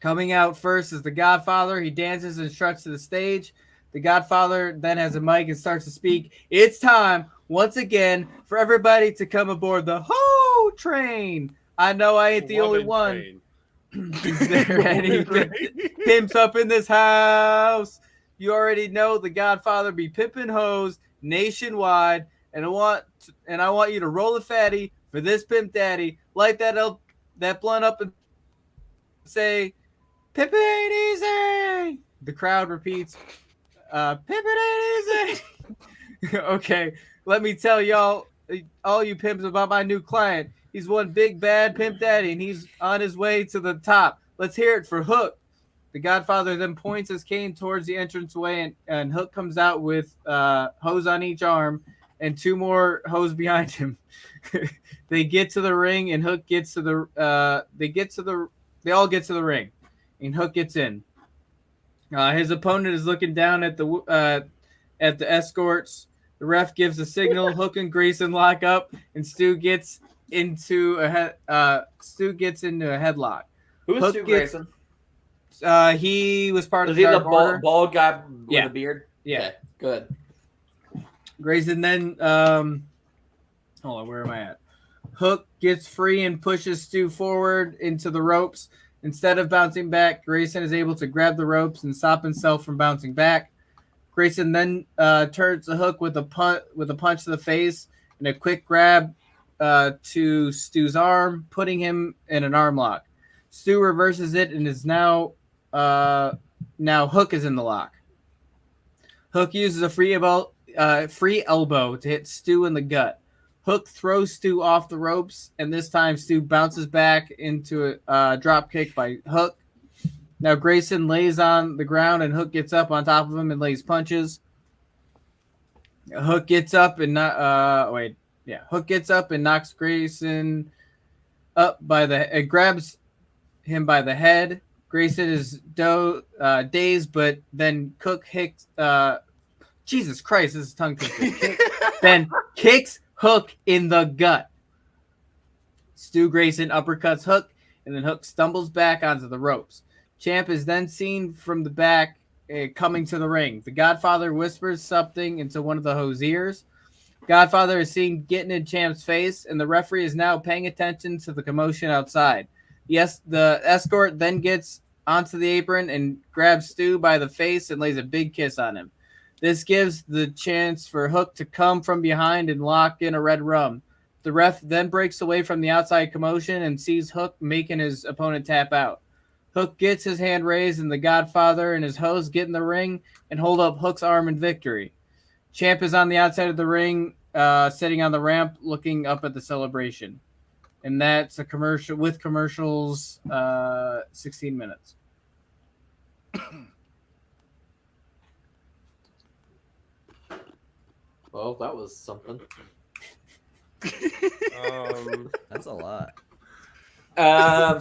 Coming out first is the Godfather. He dances and struts to the stage. The Godfather then has a mic and starts to speak. It's time, once again, for everybody to come aboard the Ho train. I know I ain't the only one. Train. Is there any pimps up in this house? You already know the Godfather be pimping hoes nationwide, and I want you to roll a fatty for this pimp daddy. Light that blunt up and say, "Pimpin' ain't easy." The crowd repeats, "Pimpin' ain't easy." Okay, let me tell y'all, all you pimps, about my new client. He's one big bad pimp daddy, and he's on his way to the top. Let's hear it for Hook. The Godfather then points his cane towards the entranceway, and Hook comes out with hose on each arm and two more hose behind him. They get to the ring, and Hook gets to the. They all get to the ring, and Hook gets in. His opponent is looking down at the escorts. The ref gives a signal. Hook and Grayson lock up, and Stu gets into a headlock. Who's Hook Stu gets- Grayson? He was part Is of he the the Dark Order. bald guy with Yeah. a beard? Yeah. Okay, good. Grayson then hold on, where am I at? Hook gets free and pushes Stu forward into the ropes. Instead of bouncing back, Grayson is able to grab the ropes and stop himself from bouncing back. Grayson then turns the Hook with a punch to the face and a quick grab to Stu's arm, putting him in an arm lock. Stu reverses it and is now Hook is in the lock. Hook uses a free elbow to hit Stu in the gut. Hook throws Stu off the ropes, and this time Stu bounces back into a drop kick by Hook. Now Grayson lays on the ground, and Hook gets up on top of him and lays punches. Hook gets up and Hook gets up and knocks Grayson up grabs him by the head. Grayson is dazed, but then Cook hits. Jesus Christ, this is tongue twister. Then kicks Hook in the gut. Stu Grayson uppercuts Hook, and then Hook stumbles back onto the ropes. Champ is then seen from the back coming to the ring. The Godfather whispers something into one of the Ho's ears. Godfather is seen getting in Champ's face, and the referee is now paying attention to the commotion outside. Yes, the escort then gets onto the apron and grabs Stu by the face and lays a big kiss on him. This gives the chance for Hook to come from behind and lock in a red rum. The ref then breaks away from the outside commotion and sees Hook making his opponent tap out. Hook gets his hand raised, and the Godfather and his host get in the ring and hold up Hook's arm in victory. Champ is on the outside of the ring, sitting on the ramp, looking up at the celebration. And that's a commercial with commercials, 16 minutes. Well, that was something. That's a lot.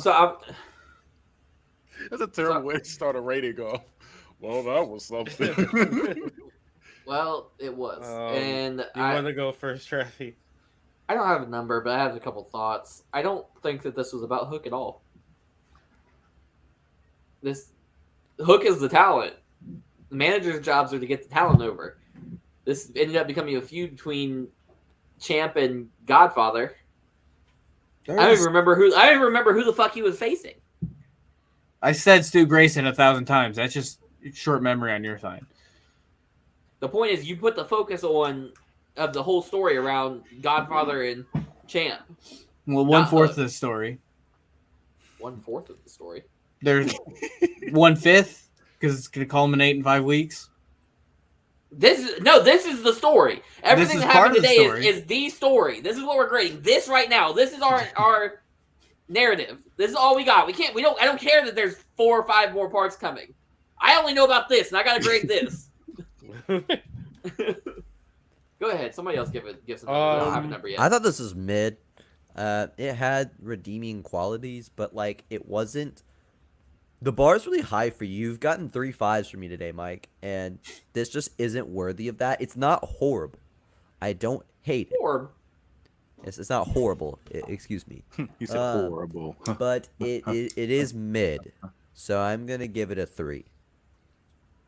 So That's a terrible way to start a rating off. Well, that was something. well, it was, and you want to go first, Traffy? I don't have a number, but I have a couple thoughts. I don't think that this was about Hook at all. This Hook is the talent. The manager's jobs are to get the talent over. This ended up becoming a feud between Champ and Godfather. I don't even remember who the fuck he was facing. I said Stu Grayson 1,000 times. That's just short memory on your side. The point is, you put the focus of the whole story around Godfather and Champ. Well, 1/4 of the story. 1/4 of the story. There's 1/5 because it's going to culminate in 5 weeks. This is the story. Everything that happened today is the story. This is what we're grading. This right now. This is our narrative. This is all we got. I don't care that there's 4 or 5 more parts coming. I only know about this, and I gotta grade this. Go ahead. Somebody else give some. I don't have a number yet. I thought this was mid. It had redeeming qualities, but like it wasn't. The bar is really high for you. You've gotten 3 5s from me today, Mike, and this just isn't worthy of that. It's not horrible. I don't hate it. It's not horrible. Excuse me. You said horrible. But it is mid, so I'm gonna give it a 3.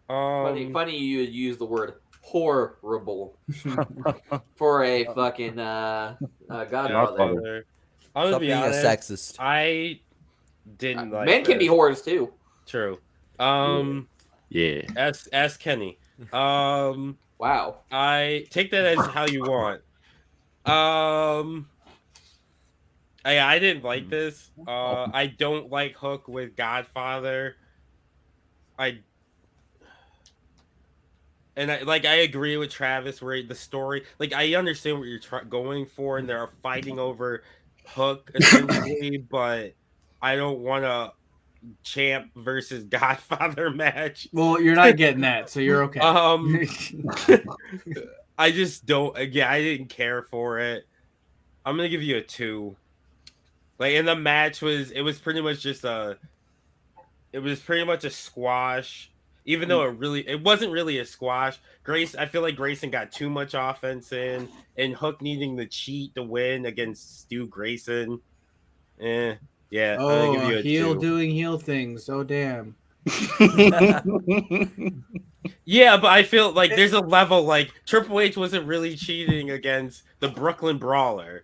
Funny you would use the word horrible for a fucking Godfather. I'm gonna be honest. A sexist. I didn't like men can be whores too. True. Yeah. Ask Kenny. Wow. I take that as how you want. I didn't like this. I don't like Hook with Godfather. I agree with Travis where the story, like I understand what you're going for, and they're fighting over Hook essentially, but I don't want a Champ versus Godfather match. Well, you're not getting that, so you're okay. I just don't. Again, I didn't care for it. I'm gonna give you a 2. Like, and the match was pretty much a squash. Even though it wasn't really a squash. I feel like Grayson got too much offense in, and Hook needing to cheat to win against Stu Grayson. Yeah. I'm gonna give you a heel 2. doing heel things. Oh damn. Yeah, but I feel like there's a level like Triple H wasn't really cheating against the Brooklyn Brawler.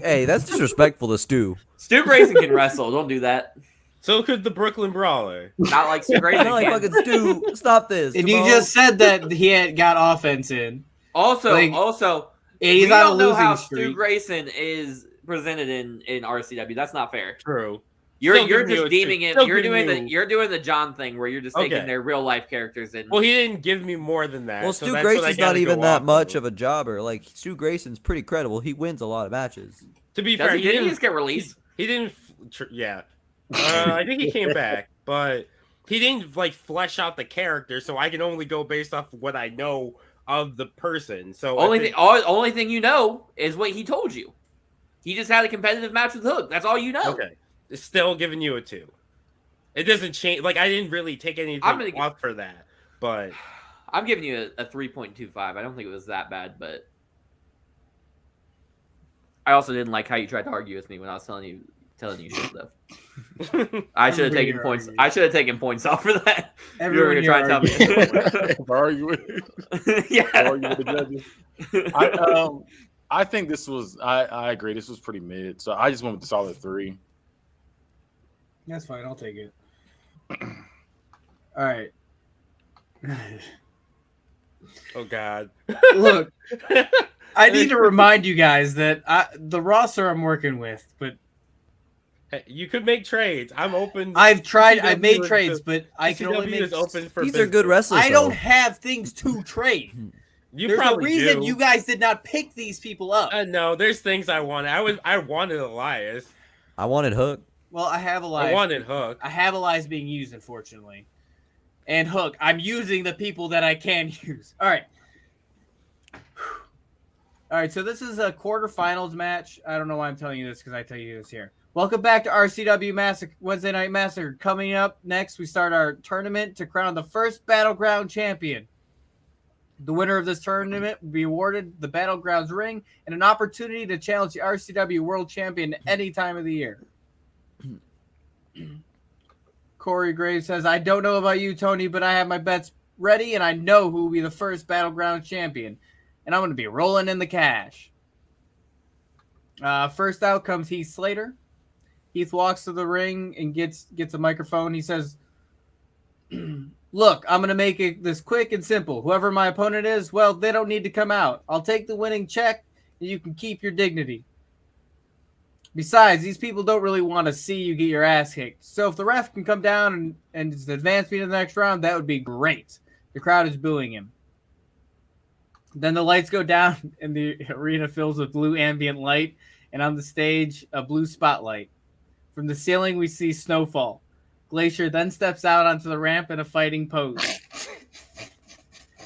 Hey, that's disrespectful to Stu. Stu Grayson can wrestle. Don't do that. So could the Brooklyn Brawler. Not like Stu Grayson Not like can. fucking Stu. Stop this. And you Timo. just said that he had got offense in. Also, Like, also, He's we on a don't know losing how Stu streak. Grayson is presented in RCW. That's not fair. True. You're Still giving just you a deeming two. him. Still You're giving doing the John thing where you're just taking Okay. their real life characters and. Well, he didn't give me more than that. Well, so Stu that's what I Grayson's gotta not even go that off much of a jobber. Like, Stu Grayson's pretty credible. He wins a lot of matches. To be Does fair, he, did he just get released? He didn't. Yeah. I think he came back, but he didn't like flesh out the character, so I can only go based off of what I know of the person. So Only thing you know is what he told you. He just had a competitive match with Hook. That's all you know. Okay, it's still giving you a 2. It doesn't change. Like I didn't really take anything off for that, but I'm giving you a 3.25. I don't think it was that bad, but I also didn't like how you tried to argue with me when I was telling you shit though. I should have taken points. I should have taken points off for that. Everyone you were gonna try and tell me. Arguing. Yeah. Arguing with the judges. I think this was. I agree. This was pretty mid. So I just went with the solid 3. That's fine. I'll take it. All right. oh god. Look, I need to remind you guys that the roster I'm working with, but Hey, you could make trades. I'm open. I've tried. CW I've made is trades, the- but I can only CW make. is open for These are good business. wrestlers. I don't though. have things to trade. You There's a probably reason do. you guys did not pick these people up. No, there's things I wanted. I wanted Elias. I wanted Hook. Well, I have Elias. I wanted Hook. I have Elias being used, unfortunately. And Hook, I'm using the people that I can use. All right. All right, so this is a quarterfinals match. I don't know why I'm telling you this because I tell you this here. Welcome back to RCW Massacre, Wednesday Night Massacre. Coming up next, we start our tournament to crown the first Battleground champion. The winner of this tournament will be awarded the Battlegrounds ring and an opportunity to challenge the RCW World Champion any time of the year. Corey Graves says, I don't know about you, Tony, but I have my bets ready, and I know who will be the first Battleground champion. And I'm going to be rolling in the cash. First out comes Heath Slater. Heath walks to the ring and gets a microphone. He says, look, I'm going to make it this quick and simple. Whoever my opponent is, well, they don't need to come out. I'll take the winning check, and you can keep your dignity. Besides, these people don't really want to see you get your ass kicked. So if the ref can come down and just advance me to the next round, that would be great. The crowd is booing him. Then the lights go down and the arena fills with blue ambient light, and on the stage, a blue spotlight. From the ceiling, we see Snowfall. Glacier then steps out onto the ramp in a fighting pose.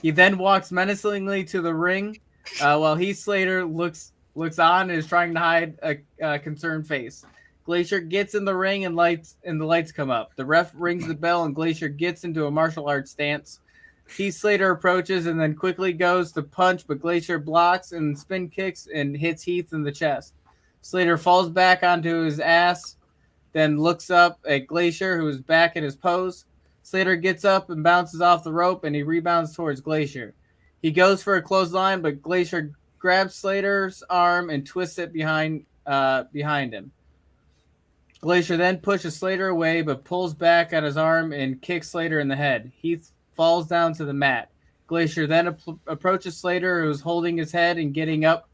He then walks menacingly to the ring, while Heath Slater looks on and is trying to hide a concerned face. Glacier gets in the ring and the lights come up. The ref rings the bell and Glacier gets into a martial arts stance. Heath Slater approaches and then quickly goes to punch, but Glacier blocks and spin kicks and hits Heath in the chest. Slater falls back onto his ass, then looks up at Glacier, who is back in his pose. Slater gets up and bounces off the rope, and he rebounds towards Glacier. He goes for a clothesline, but Glacier grabs Slater's arm and twists it behind him. Glacier then pushes Slater away, but pulls back on his arm and kicks Slater in the head. Heath falls down to the mat. Glacier then approaches Slater, who is holding his head and getting up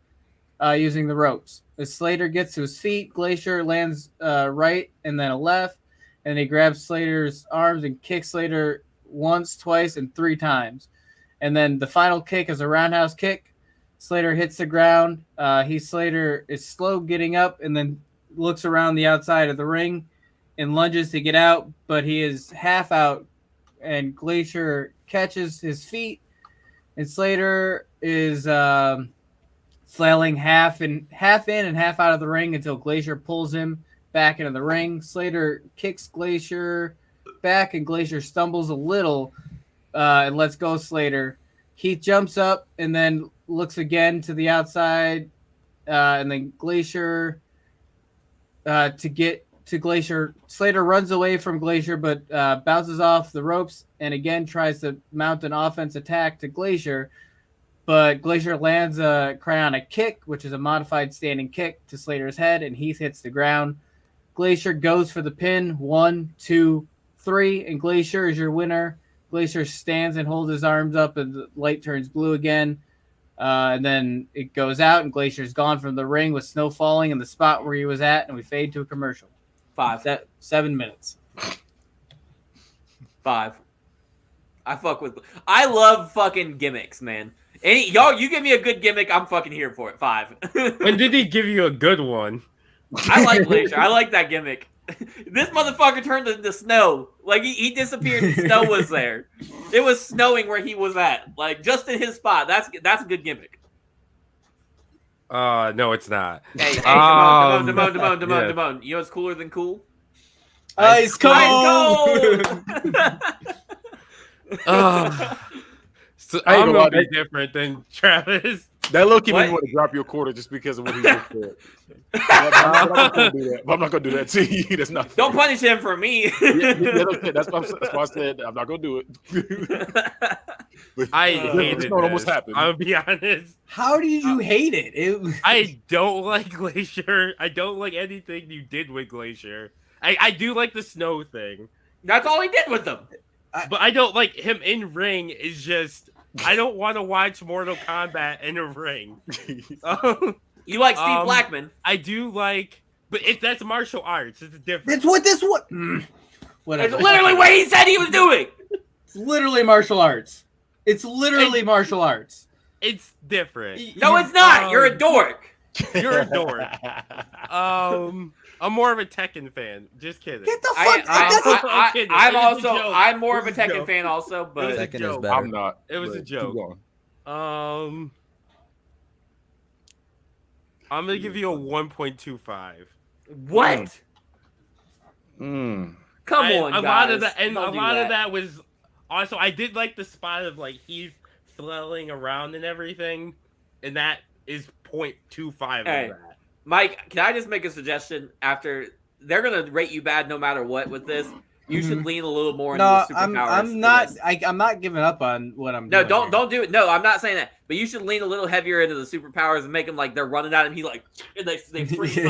using the ropes. As Slater gets to his feet, Glacier lands right and then a left, and he grabs Slater's arms and kicks Slater once, twice, and 3 times. And then the final kick is a roundhouse kick. Slater hits the ground. Slater is slow getting up and then looks around the outside of the ring and lunges to get out, but he is half out, and Glacier catches his feet, and Slater is flailing half in and half out of the ring until Glacier pulls him back into the ring. Slater kicks Glacier back, and Glacier stumbles a little and lets go of Slater. Heath jumps up and then looks again to the outside, and then Glacier to to Glacier. Slater runs away from Glacier, but bounces off the ropes and again tries to mount an offense attack to Glacier. But Glacier lands a cryonic kick, which is a modified standing kick to Slater's head, and Heath hits the ground. Glacier goes for the pin. 1, 2, 3, and Glacier is your winner. Glacier stands and holds his arms up, and the light turns blue again. And then it goes out, and Glacier's gone from the ring with snow falling in the spot where he was at, and we fade to a commercial. 7 minutes. 5. I love fucking gimmicks, man. Y'all, you give me a good gimmick, I'm fucking here for it. 5. When did he give you a good one? I like Glacier. I like that gimmick. This motherfucker turned into snow. Like, he disappeared and snow was there. It was snowing where he was at. Like, just in his spot. That's a good gimmick. No, it's not. Hey, Damone. You know what's cooler than cool? Ice cold! So I'm going to be different than Travis. That low-key made me want to drop you a quarter just because of what he just said. I'm not going to do that to you. That's not fair. Don't punish him for me. That's why I said I'm not going to do it. I hated it. Almost happened. I'll be honest. How did you hate it? I don't like Glacier. I don't like anything you did with Glacier. I do like the snow thing. That's all he did with them. But I don't like him in ring. Is just I don't want to watch Mortal Kombat in a ring. You like Steve Blackman? I do like, but that's martial arts. It's different. It's what this what? Whatever. It's literally what he said he was doing. It's literally martial arts. It's literally martial arts. It's different. No, it's not. You're a dork. You're a dork. I'm more of a Tekken fan. Just kidding. Get the fuck. I'm more of a Tekken fan also, but Tekken is better. I'm not. It was a joke. I'm gonna give you a 1.25. What? Mm. Come on, a guys. lot of that was also. I did like the spot of like Heath flailing around and everything, and that is 0.25 of that. Mike, can I just make a suggestion? After they're gonna rate you bad no matter what with this, you should lean a little more into the superpowers. I'm not giving up on what I'm doing. No, don't do it. No, I'm not saying that. But you should lean a little heavier into the superpowers and make them like they're running at him. He like and they freeze. Turn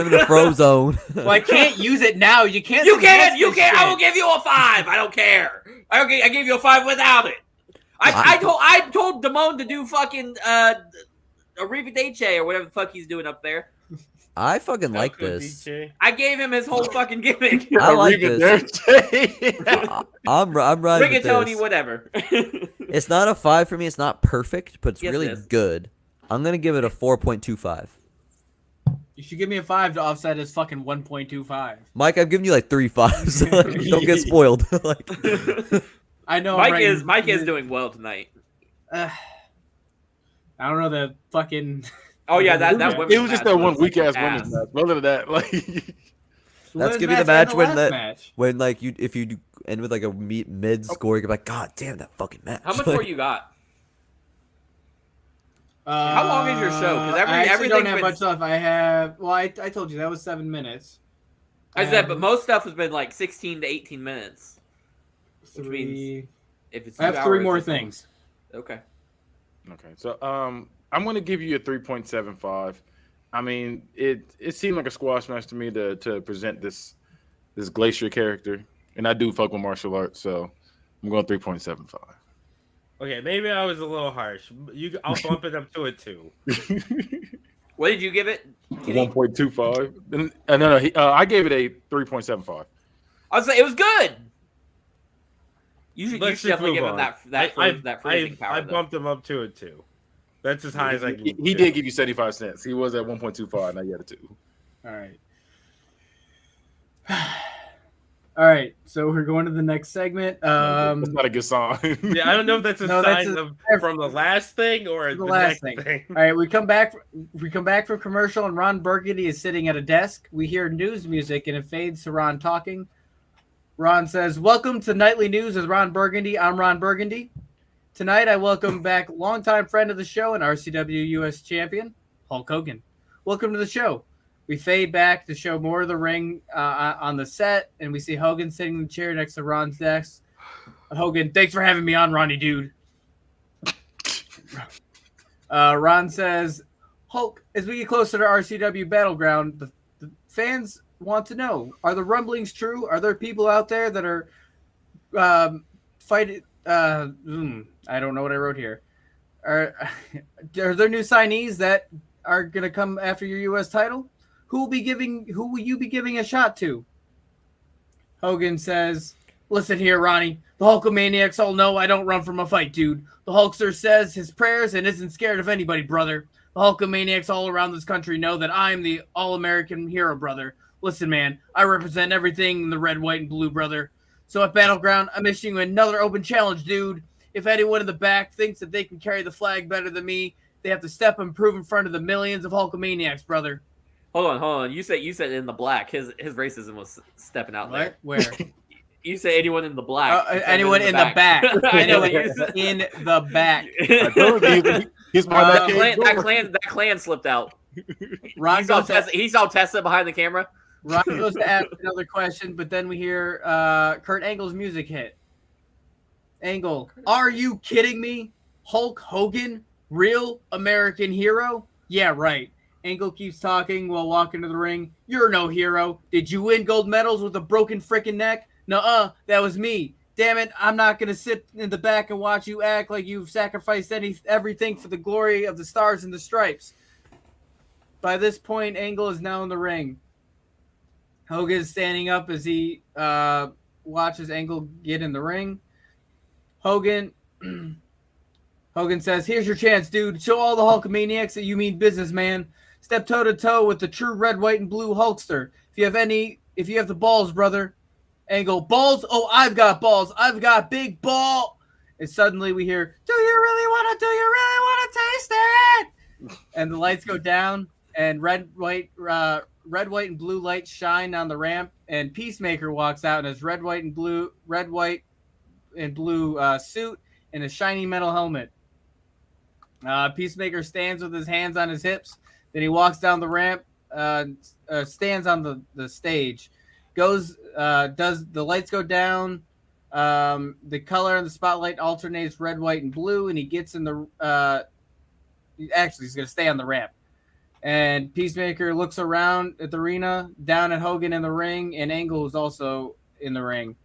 him into Frozone. Well, I can't use it now. You can't. You can. I will give you a 5. I don't care. I gave you a 5 without it. I told Damone to do fucking Arrivederci or whatever the fuck he's doing up there. I fucking like this. I gave him his whole fucking gimmick. I like this. I'm right with this. Rigatoni, whatever. It's not a 5 for me. It's not perfect, but it's really it is. good. I'm gonna give it a 4.25. You should give me a 5 to offset his fucking 1.25. Mike, I've given you like 3 5s. So don't get spoiled. Like, I know. Mike is doing well tonight. I don't know the fucking. Oh yeah, that it was just that one weak ass women's match. Other than that, like that's gonna be the match when like if you end with like a mid score, you're like, God damn that fucking match. How much more you got? How long is your show? I actually don't have much stuff. I have. Well, I told you that was 7 minutes. I said, but most stuff has been like 16 to 18 minutes. Which 3. means if it's I have 3 more things. Okay. Okay, so I'm gonna give you a 3.75. I mean, it seemed like a squash match to me to present this Glacier character, and I do fuck with martial arts, so I'm going 3.75. Okay, maybe I was a little harsh. I'll bump it up to a 2. What did you give it? 1.25. No. I gave it a 3.75. I was like, it was good. You should definitely give him that phrasing power. I bumped him up to a 2. That's as high as I can. He did give you 75 cents. He was at 1.25. Now you had a 2. All right. All right. So we're going to the next segment. That's not a good sign. Yeah, I don't know if that's a sign from the last thing or the last thing. All right. We come back from commercial, and Ron Burgundy is sitting at a desk. We hear news music, and it fades to Ron talking. Ron says, "Welcome to Nightly News with Ron Burgundy. I'm Ron Burgundy. Tonight, I welcome back longtime friend of the show and RCW US champion, Hulk Hogan. Welcome to the show. We fade back to show more of the ring on the set, and we see Hogan sitting in the chair next to Ron's desk. Hogan, thanks for having me on, Ronnie, dude. Ron says, Hulk, as we get closer to RCW Battleground, the fans want to know, are the rumblings true? Are there people out there that are fighting? I don't know what I wrote here. Are there new signees that are going to come after your U.S. title? Who will you be giving a shot to? Hogan says, listen here, Ronnie. The Hulkamaniacs all know I don't run from a fight, dude. The Hulkster says his prayers and isn't scared of anybody, brother. The Hulkamaniacs all around this country know that I'm the all-American hero, brother. Listen, man, I represent everything in the red, white, and blue, brother. So at Battleground, I'm issuing another open challenge, dude. If anyone in the back thinks that they can carry the flag better than me, they have to step and prove in front of the millions of Hulkamaniacs, brother. Hold on. You said in the black. His racism was stepping out there. Where? You say anyone in the black. Anyone in the back. I know what you said. In the back. He's my that clan slipped out. He saw Tessa behind the camera. Ron goes to ask another question, but then we hear Kurt Angle's music hit. Angle, are you kidding me? Hulk Hogan, real American hero? Yeah, right. Angle keeps talking while walking to the ring. You're no hero. Did you win gold medals with a broken frickin' neck? Nuh-uh, that was me. Damn it, I'm not going to sit in the back and watch you act like you've sacrificed everything for the glory of the stars and the stripes. By this point, Angle is now in the ring. Hogan is standing up as he watches Angle get in the ring. Hogan says, here's your chance, dude. Show all the Hulkamaniacs that you mean business, man. Step toe-to-toe with the true red, white, and blue Hulkster. If you have the balls, brother. Angle, balls? Oh, I've got balls. I've got big ball. And suddenly we hear, do you really want to taste it? And the lights go down, and red, white, and blue lights shine on the ramp, and Peacemaker walks out in his red, white, and blue suit and a shiny metal helmet. Peacemaker stands with his hands on his hips. Then he walks down the ramp, stands on the stage, does the lights go down, the color in the spotlight alternates red, white, and blue, and he gets in the he's going to stay on the ramp. And Peacemaker looks around at the arena, down at Hogan in the ring, and Angle is also in the ring.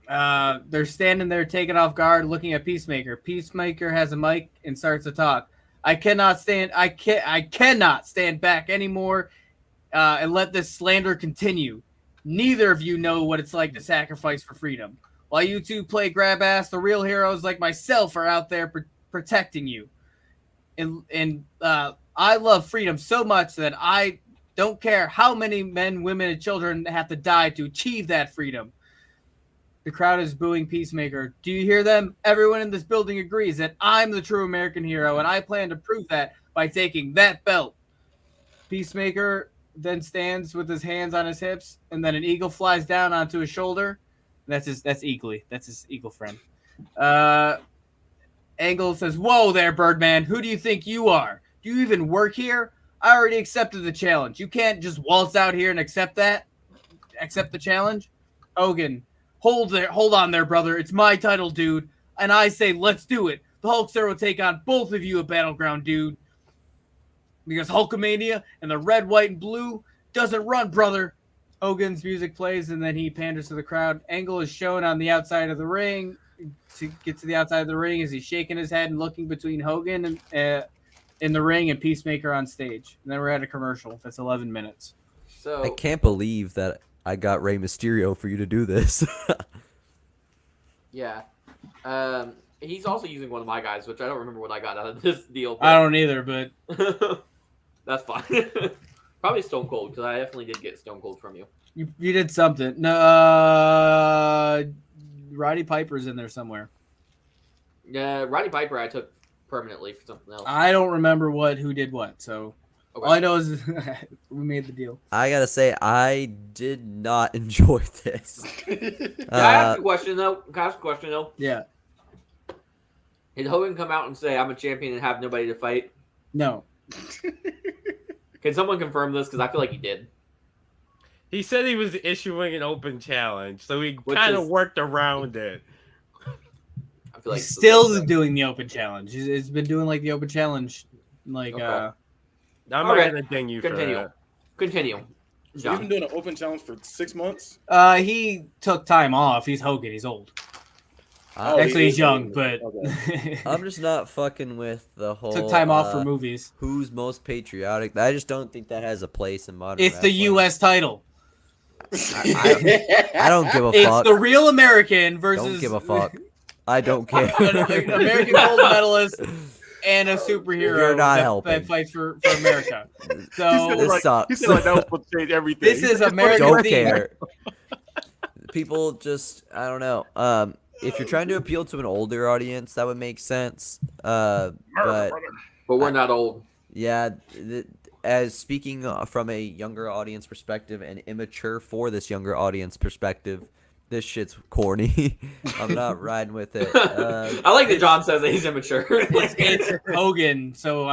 They're standing there taken off guard, looking at Peacemaker. Peacemaker has a mic and starts to talk. I cannot stand back anymore and let this slander continue. Neither of you know what it's like to sacrifice for freedom. While you two play grab ass, the real heroes like myself are out there protecting you. And I love freedom so much that I don't care how many men, women, and children have to die to achieve that freedom. The crowd is booing Peacemaker. Do you hear them? Everyone in this building agrees that I'm the true American hero, and I plan to prove that by taking that belt. Peacemaker then stands with his hands on his hips, and then an eagle flies down onto his shoulder. That's Eagly. That's his eagle friend. Angle says, whoa there, Birdman. Who do you think you are? Do you even work here? I already accepted the challenge. You can't just waltz out here and accept the challenge. Hogan, hold on there, brother. It's my title, dude. And I say, let's do it. The Hulkster will take on both of you at Battleground, dude. Because Hulkamania and the red, white, and blue doesn't run, brother. Hogan's music plays, and then he panders to the crowd. Angle is shown on the outside of the ring. To get to the outside of the ring, as he's shaking his head and looking between Hogan and in the ring and Peacemaker on stage. And then we're at a commercial. That's 11 minutes. So I can't believe that I got Rey Mysterio for you to do this. yeah, he's also using one of my guys, which I don't remember what I got out of this deal. I don't either, but that's fine. Probably Stone Cold, because I definitely did get Stone Cold from you. You did something. No, Roddy Piper's in there somewhere. Yeah, Roddy Piper I took permanently for something else. I don't remember who did what, so Okay. all I know is we made the deal. I gotta say, I did not enjoy this. Can I ask a question though? Yeah. Did Hogan come out and say, I'm a champion and have nobody to fight? No. Can someone confirm this? Because I feel like he did. He said he was issuing an open challenge, so he Which kind of is- worked around it. I feel like He's still doing the open challenge. He's been doing like the open challenge, like Okay. I'm not Okay. gonna ding you Continue. for that. Continue. So he's John. been doing an open challenge for 6 months. he took time off. He's Hogan. He's old. Oh, Actually, he he's is young, Hogan. but Okay. I'm just not fucking with the whole. took time off for movies. Who's most patriotic? I just don't think that has a place in modern. It's the wrestling. U.S. title. I don't give a It's fuck. the real American versus Don't give a fuck. I don't care. an American gold medalist and a superhero You're not that helping. fights for America. He So said This like, sucks. He said like that was supposed to change everything. This is American Don't theme. care. People just, I don't know. If you're trying to appeal to an older audience, that would make sense. But But we're not old. yeah, as speaking from a younger audience perspective and immature for this younger audience perspective, this shit's corny. I'm not riding with it. I like that John says that he's immature. It's Hogan, so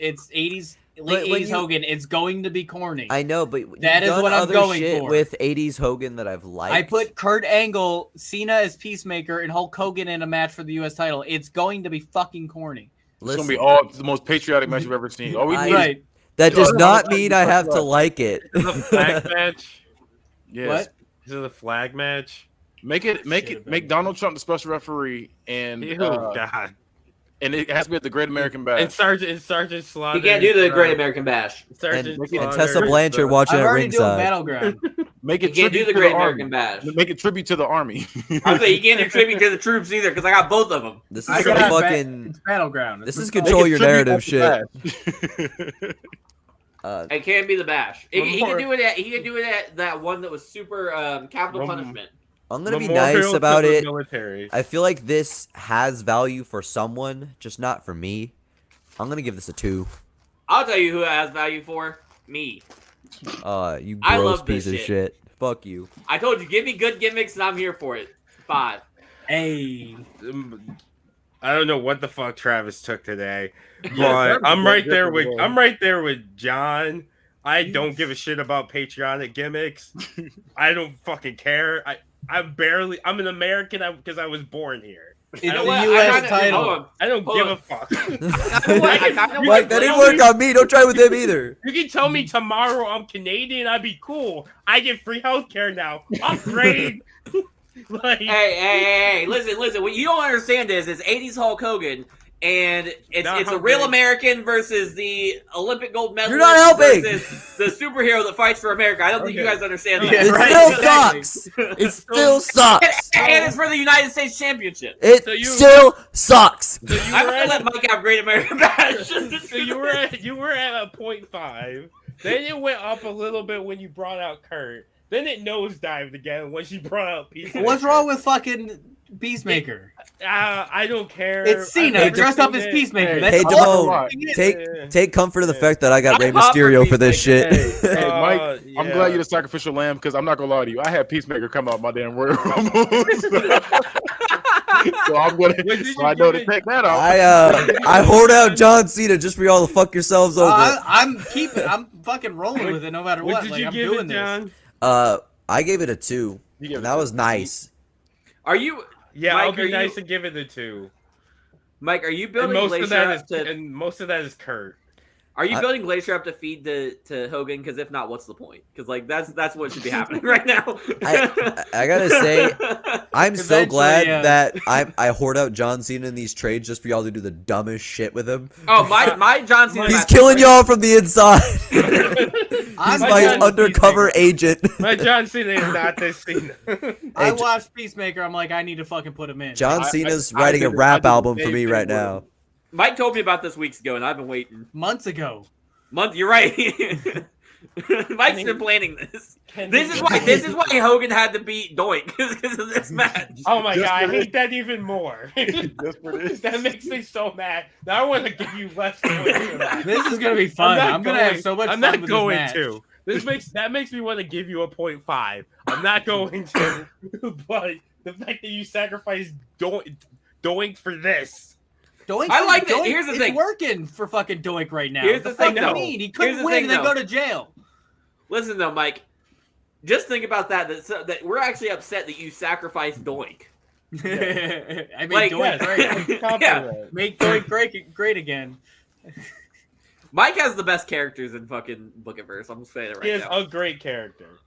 it's 80s, late But when 80s you- Hogan. It's going to be corny. I know, but That you've is done what I'm other going shit for. with 80s Hogan that I've liked. I put Kurt Angle, Cena as Peacemaker, and Hulk Hogan in a match for the U.S. title. It's going to be fucking corny. It's gonna Listen, be all the most patriotic match you've ever seen. All we I- need Right. that does Yeah. not mean I have to like it. Is it a flag match? yes. What? Is it a flag match? Should've Make been. Donald Trump the special referee, and Ew, uh, God. and it has to be at the Great American Bash. And Sergeant Slaughter. He can't do the Great American Bash. Sergeant And Slaughter. Tessa Blanchard watching I'm at already doing ringside. Battleground. Make He it can't do tribute the to Great the American army. Bash. Make it tribute to the army. I'm saying he can't do tribute to the troops either because I got both of them. This I is some got fucking. It's Battleground. This It's is called- control Make it your tribute narrative after shit. that. It can't be the Bash. He can Memorial- do it. He can do it at that one that was super capital Mem- punishment. I'm gonna be Memorial nice to about the it. Military. I feel like this has value for someone, just not for me. I'm gonna give this a 2. I'll tell you who it has value for. Me. You I gross love this piece of shit. shit. Fuck you. I told you, give me good gimmicks and I'm here for it. 5. Hey. I don't know what the fuck Travis took today, but Travis I'm is right good there for with the- I'm right there with John. I don't give a shit about patriotic gimmicks. I don't fucking care. I'm an American because I was born here. It's You know the what? U.S. Hold title. on. I don't Hold give on. a fuck. I kinda Mike, want that didn't Blake- work on me. Don't try with him either. You can tell me tomorrow I'm Canadian, I'd be cool. I get free healthcare now. Upgrade. Like, Hey, listen. What you don't understand is 80s Hulk Hogan, and Not it's a real Hogan. American versus the Olympic gold medalist. You're not helping! Versus the superhero that fights for America. I don't think you Okay. guys understand Yeah, that. It right, still exactly. sucks. It still sucks. And it's for the United States Championship. It So you- still sucks. so you I'm were gonna at let Mike have Great American Bash. so you were at a 0.5. Then it went up a little bit when you brought out Kurt. Then it nosedived again when she brought out Peacemaker. What's wrong with fucking Peacemaker? I don't care. It's Cena I've never dressed up seen as it. Peacemaker. Hey, That's Hey, all Damone, the fucking is. take comfort in the fact that I got Rey I'm up for Mysterio for this shit. Hey, hey, Mike, I'm yeah. glad you're the sacrificial lamb because I'm not gonna lie to you. I had Peacemaker come out my damn Royal Rumble. So I'm gonna. Wait, did So you I know give to it- take that out. I hoard out John Cena just for y'all to fuck yourselves over. I'm fucking rolling with it no matter What what. did Like, you I'm give doing it, John? I gave it a 2. You give And it that to was me. nice. Are you, Yeah, Mike, I'll are be you- nice and give it a 2. Mike? Are you And building most of that Glacier up is to? most of that is Kurt. Are you I- building Glacier up to feed to Hogan? Because if not, what's the point? Because like that's what should be happening right now. I gotta say, I'm so Eventually, glad yeah. that I hoard out John Cena in these trades just for y'all to do the dumbest shit with him. Oh, my John Cena. He's match killing is y'all from the inside. I'm He's My my John undercover agent. My John Cena is not this Cena. I Hey, watched Peacemaker. I'm like, I need to fucking put him in. John I- Cena's I writing did a the- I rap did the album for same me thing right with- now. Mike told me about this weeks ago, and I've been waiting. Months ago. You're right. Mike's been planning this. This is why Hogan had to beat Doink because of this match. Oh my Just god, I for hate that even more. Just for this. That makes me so mad. Now I want to give you less points for that. This is gonna be fun. not I'm gonna have going- so much I'm fun not with going this match. to. That makes me want to give you a 0.5. I'm not going to. But the fact that you sacrificed Doink for this. Doink. I like that. Doink, Here's the it's thing. working for fucking Doink right now. Here's the the thing, fuck do you though. mean? He Here's couldn't the win thing, and then though. go to jail. Listen though, Mike. Just think about that. That we're actually upset that you sacrificed Doink. I mean, Like, Doink great. Yeah. Make Doink great again. Mike has the best characters in fucking Book-It-Verse. I'm saying it right He has now. a great character.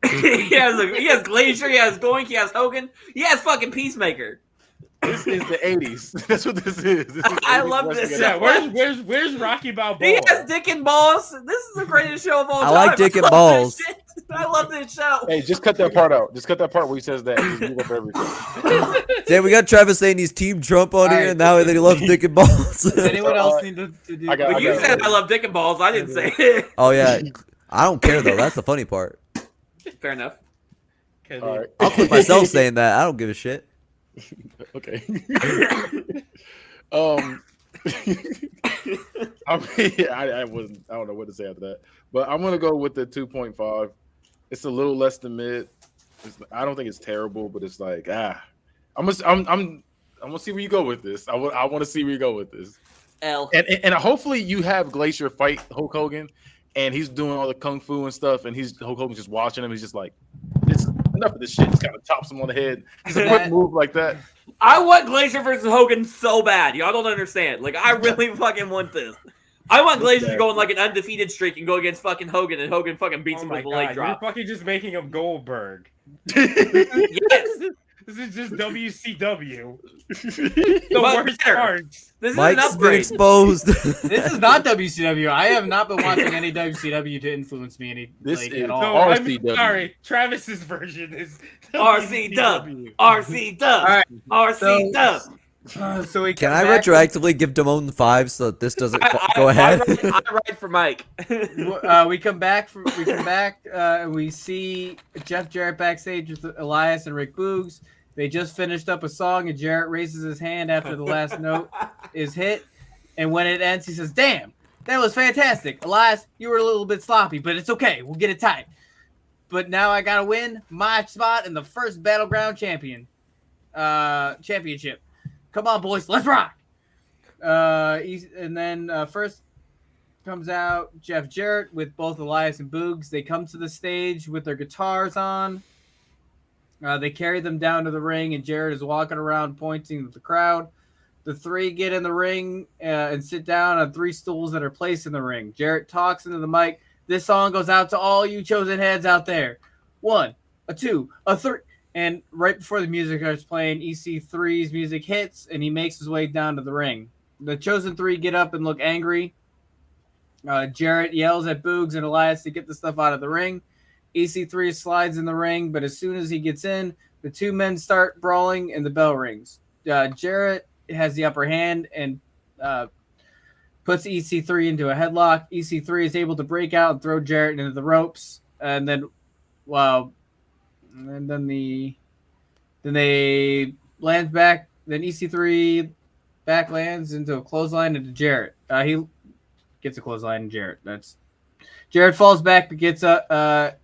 he has Glacier. He has Doink. He has Hogan. He has fucking Peacemaker. This is the 80s. That's what this is. This is I 80s love wrestling. this. Yeah, where's Rocky Balboa? He has Dick and Balls. This is the greatest show of all I time. like Dick and love Balls. this shit. I love this show. Hey, just cut that part out. Just cut that part where he says that. Just leave up everything. Damn, we got Travis saying he's Team Trump on here, Alright. and now that he loves Dick and Balls. Does anyone else need to do? I got- But you got said it. I love Dick and Balls. I didn't say it. Oh yeah, I don't care though. That's the funny part. Fair enough. Can All he- right. I'll quit myself saying that. I don't give a shit. Okay. I mean, I wasn't. I don't know what to say after that, but I'm gonna go with the 2.5. It's a little less than mid. I don't think it's terrible, but it's like I'm gonna see where you go with this. I want to see where you go with this. L. And hopefully you have Glacier fight Hulk Hogan, and he's doing all the kung fu and stuff, and Hulk Hogan's just watching him. He's just like, "This enough of this shit." Just kind of chops him on the head. Just a quick move like that. I want Glacier versus Hogan so bad. Y'all don't understand. Like, I really fucking want this. I want Glacier to go on like an undefeated streak and go against fucking Hogan, and Hogan fucking beats Oh him my with a god, leg you're drop. fucking just making him Goldberg. Yes. This is just WCW. But The worst better. parts. This is Mike's an been upgrade. exposed. This is not WCW. I have not been watching any WCW to influence me any This like, is- at all. No, RCW. I'm sorry. Travis's version is RC Dub. WCW. RC Dub. All right. RC Dub. So we Can come I back from- retroactively give Damone 5 so that this doesn't go I ahead? ride for Mike. we come back and we see Jeff Jarrett backstage with Elias and Rick Boogs. They just finished up a song and Jarrett raises his hand after the last note is hit, and when it ends he says, "Damn, that was fantastic, Elias, you were a little bit sloppy, but it's okay, we'll get it tight. But now I gotta win my spot in the first Battleground championship. Come on, boys, let's rock." And then first comes out Jeff Jarrett with both Elias and Boogs. They come to the stage with their guitars on. They carry them down to the ring, and Jarrett is walking around pointing at the crowd. The three get in the ring and sit down on 3 stools that are placed in the ring. Jarrett talks into the mic. "This song goes out to all you chosen heads out there. 1, a 2, a 3. And right before the music starts playing, EC3's music hits, and he makes his way down to the ring. The chosen 3 get up and look angry. Jarrett yells at Boogs and Elias to get the stuff out of the ring. EC3 slides in the ring, but as soon as he gets in, the 2 men start brawling and the bell rings. Jarrett has the upper hand and puts EC3 into a headlock. EC3 is able to break out and throw Jarrett into the ropes, and then then they land back. Then EC3 back lands into a clothesline into Jarrett. He gets a clothesline in Jarrett. Jarrett falls back but gets up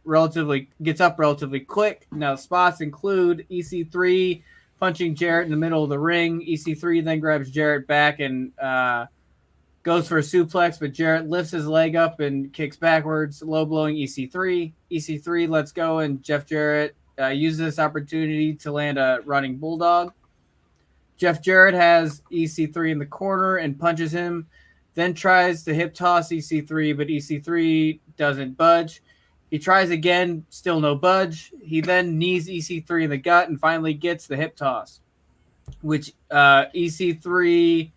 relatively quick. Now spots include EC3 punching Jarrett in the middle of the ring. EC3 then grabs Jarrett back and goes for a suplex, but Jarrett lifts his leg up and kicks backwards, low blowing EC3. EC3 lets go, and Jeff Jarrett uses this opportunity to land a running bulldog. Jeff Jarrett has EC3 in the corner and punches him, then tries to hip toss EC3, but EC3 doesn't budge. He tries again, still no budge. He then knees EC3 in the gut and finally gets the hip toss, which EC3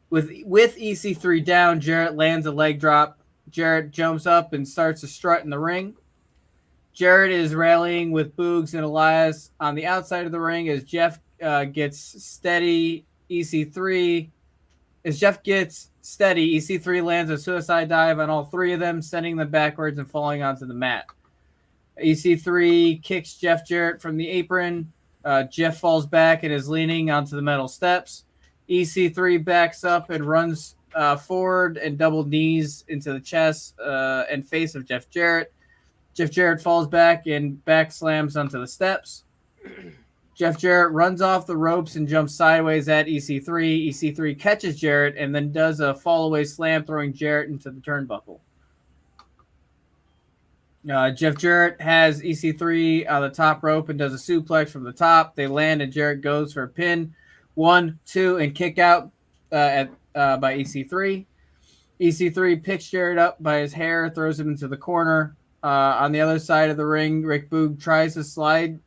with EC3 down, Jarrett lands a leg drop. Jarrett jumps up and starts to strut in the ring. Jarrett is rallying with Boogs and Elias on the outside of the ring as Jeff gets steady. EC3 EC3 lands a suicide dive on all 3 of them, sending them backwards and falling onto the mat. EC3 kicks Jeff Jarrett from the apron. Jeff falls back and is leaning onto the metal steps. EC3 backs up and runs forward and double knees into the chest and face of Jeff Jarrett. Jeff Jarrett falls back and back slams onto the steps. Jeff Jarrett runs off the ropes and jumps sideways at EC3. EC3 catches Jarrett and then does a fall-away slam, throwing Jarrett into the turnbuckle. Jeff Jarrett has EC3 on the top rope and does a suplex from the top. They land and Jarrett goes for a pin. 1, 2, and kick out by EC3. EC3 picks Jarrett up by his hair, throws him into the corner. On the other side of the ring, Rick Boog tries to slide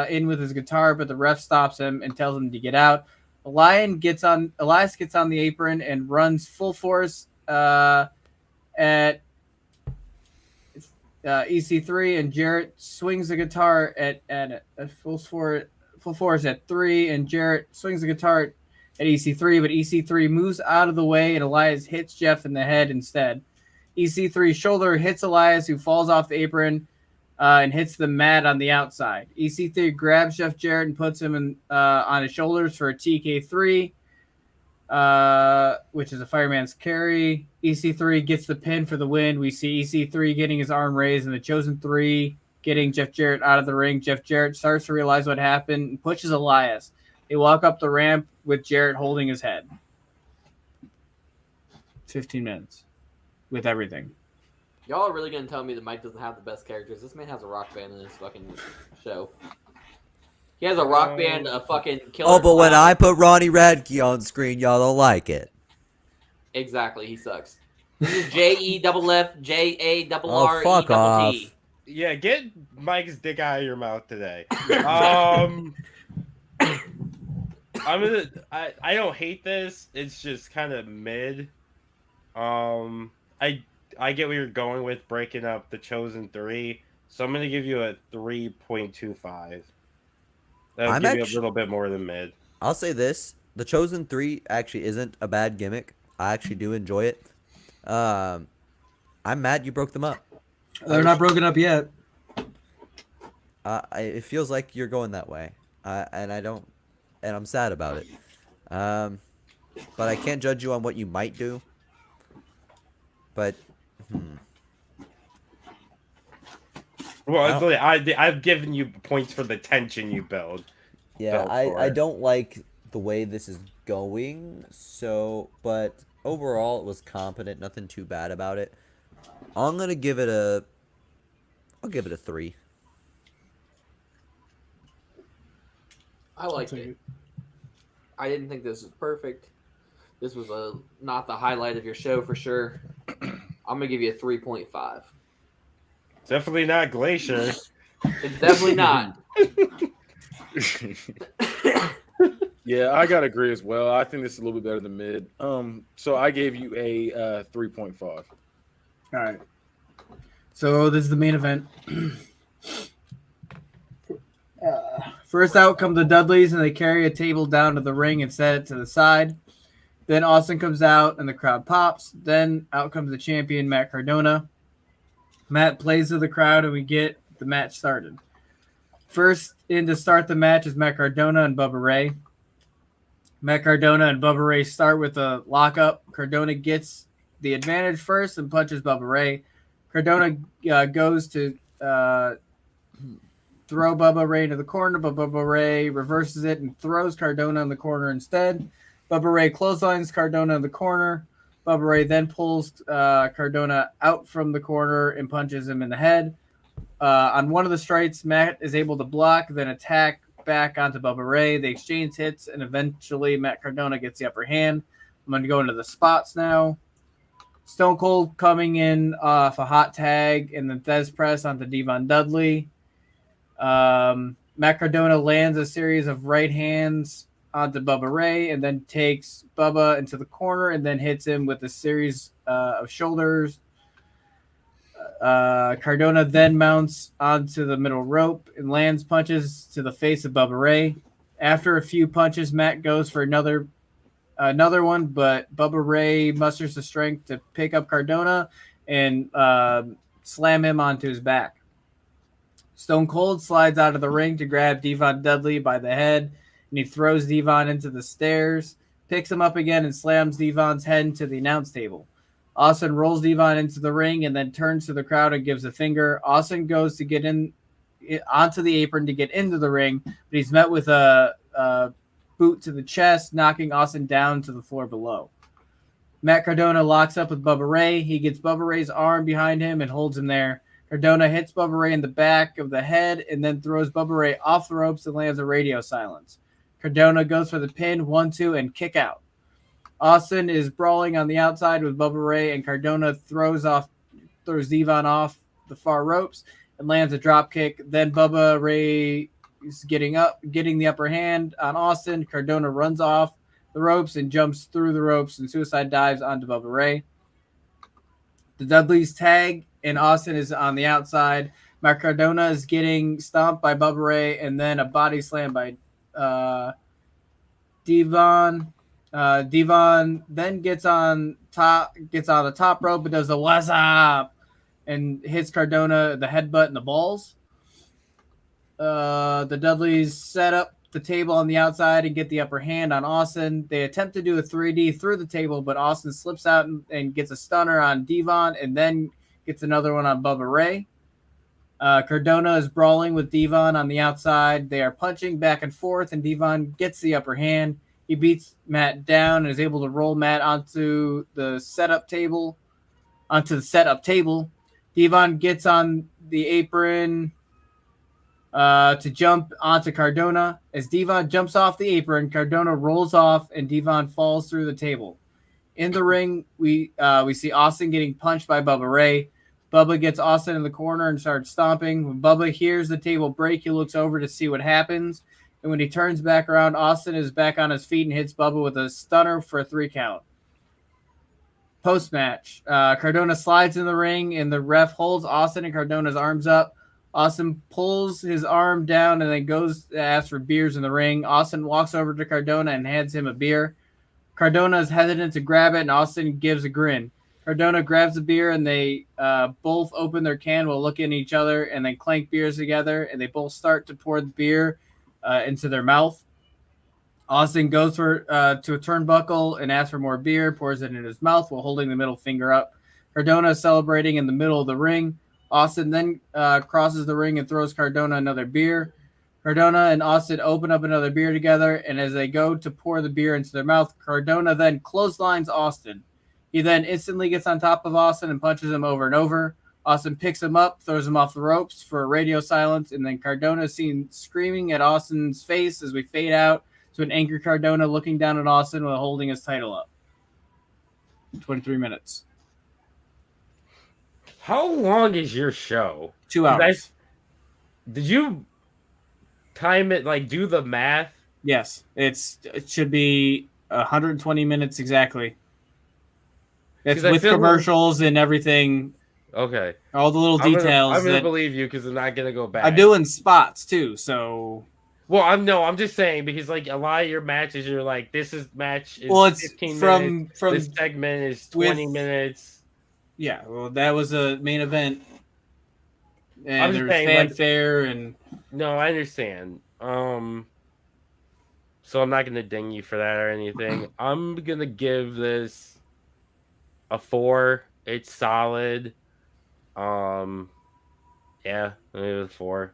in with his guitar, but the ref stops him and tells him to get out. Elias gets on the apron and runs full force at EC3, and Jarrett swings the guitar at full force at 3, and Jarrett swings the guitar at EC3, but EC3 moves out of the way, and Elias hits Jeff in the head instead. EC3's shoulder hits Elias, who falls off the apron and hits the mat on the outside. EC3 grabs Jeff Jarrett and puts him on his shoulders for a TK3, which is a fireman's carry. EC3 gets the pin for the win. We see EC3 getting his arm raised, and the Chosen 3 getting Jeff Jarrett out of the ring. Jeff Jarrett starts to realize what happened and pushes Elias. They walk up the ramp with Jarrett holding his head. 15 minutes with everything. Y'all are really going to tell me that Mike doesn't have the best characters? This man has a rock band in his fucking show. He has a rock band, a fucking killer. Oh, but when I put Ronnie Radke on screen, y'all don't like it. Exactly, he sucks. This is JEFF Oh, fuck off. JARRET. Yeah, get Mike's dick out of your mouth today. I don't hate this. It's just kind of mid. I get where you're going with breaking up the Chosen 3, so I'm gonna give you a 3.25. That'll give you a little bit more than mid. I'll say this: the Chosen 3 actually isn't a bad gimmick. I actually do enjoy it. I'm mad you broke them up. They're not broken up yet. It feels like you're going that way, and I'm sad about it. But I can't judge you on what you might do. But, Well, I've given you points for the tension you build. yeah, I don't like the way this is going. But overall, it was competent. Nothing too bad about it. I'll give it a 3. I liked it. I didn't think this was perfect. This was not the highlight of your show for sure. I'm gonna give you a 3.5. Definitely not Glacier. It's definitely not. Yeah, I gotta agree as well. I think this is a little bit better than mid. So I gave you a 3.5. All right. So this is the main event. First out come the Dudleys, and they carry a table down to the ring and set it to the side. Then Austin comes out, and the crowd pops. Then out comes the champion, Matt Cardona. Matt plays to the crowd, and we get the match started. First in to start the match is Matt Cardona and Bubba Ray. Matt Cardona and Bubba Ray start with a lockup. Cardona gets the advantage first and punches Bubba Ray. Cardona goes to throw Bubba Ray into the corner, but Bubba Ray reverses it and throws Cardona in the corner instead. Bubba Ray clotheslines Cardona in the corner. Bubba Ray then pulls Cardona out from the corner and punches him in the head. On one of the strikes, Matt is able to block, then attack back onto Bubba Ray. They exchange hits, and eventually Matt Cardona gets the upper hand. I'm going to go into the spots now. Stone Cold coming in off a hot tag and then Thez press onto Devon Dudley. Matt Cardona lands a series of right hands onto Bubba Ray and then takes Bubba into the corner and then hits him with a series of shoulders. Cardona then mounts onto the middle rope and lands punches to the face of Bubba Ray. After a few punches, Matt goes for another one, but Bubba Ray musters the strength to pick up Cardona and slam him onto his back. Stone Cold slides out of the ring to grab Devon Dudley by the head, and he throws Devon into the stairs, picks him up again, and slams Devon's head into the announce table. Austin rolls Devon into the ring and then turns to the crowd and gives a finger. Austin goes to get in onto the apron to get into the ring, but he's met with a boot to the chest, knocking Austin down to the floor below. Matt Cardona locks up with Bubba Ray. He gets Bubba Ray's arm behind him and holds him there. Cardona hits Bubba Ray in the back of the head and then throws Bubba Ray off the ropes and lands a radio silence. Cardona goes for the pin, 1-2, and kick out. Austin is brawling on the outside with Bubba Ray, and Cardona throws Devon off the far ropes and lands a drop kick. Then Bubba Ray is getting the upper hand on Austin. Cardona runs off the ropes and jumps through the ropes and suicide dives onto Bubba Ray. The Dudleys tag, and Austin is on the outside. Matt Cardona is getting stomped by Bubba Ray, and then a body slam by Devon. Devon then gets on the top rope, but does the what's up and hits Cardona the headbutt and the balls. The Dudleys set up the table on the outside and get the upper hand on Austin. They attempt to do a 3D through the table, but Austin slips out and gets a stunner on Devon and then gets another one on Bubba Ray. Cardona is brawling with Devon on the outside. They are punching back and forth, and Devon gets the upper hand. He beats Matt down and is able to roll Matt onto the setup table. Devon gets on the apron to jump onto Cardona. As Devon jumps off the apron, Cardona rolls off and Devon falls through the table. In the ring, we see Austin getting punched by Bubba Ray. Bubba gets Austin in the corner and starts stomping. When Bubba hears the table break, he looks over to see what happens. And when he turns back around, Austin is back on his feet and hits Bubba with a stunner for a 3 count. Post-match, Cardona slides in the ring, and the ref holds Austin and Cardona's arms up. Austin pulls his arm down and then goes to ask for beers in the ring. Austin walks over to Cardona and hands him a beer. Cardona is hesitant to grab it, and Austin gives a grin. Cardona grabs the beer, and they both open their can while looking at each other and then clank beers together, and they both start to pour the beer into their mouth. Austin goes to a turnbuckle and asks for more beer, pours it in his mouth while holding the middle finger up. Cardona is celebrating in the middle of the ring. Austin then crosses the ring and throws Cardona another beer. Cardona and Austin open up another beer together, and as they go to pour the beer into their mouth, Cardona then clotheslines Austin. He then instantly gets on top of Austin and punches him over and over. Austin picks him up, throws him off the ropes for a radio silence, and then Cardona is seen screaming at Austin's face as we fade out to an angry Cardona looking down at Austin while holding his title up. 23 minutes. How long is your show? 2 hours. Did you time it, like, do the math? Yes. It should be 120 minutes exactly. It's with commercials and everything. Okay. All the little details. I'm gonna believe you because I'm not gonna go back. I'm doing spots too, so. Well, I'm just saying because like a lot of your matches, you're like, this match is it's 15 from minutes. This segment is 20 minutes. Yeah, well, that was a main event, and there was fanfare and. No, I understand. So I'm not gonna ding you for that or anything. I'm gonna give this a 4. It's solid. Yeah, maybe a 4.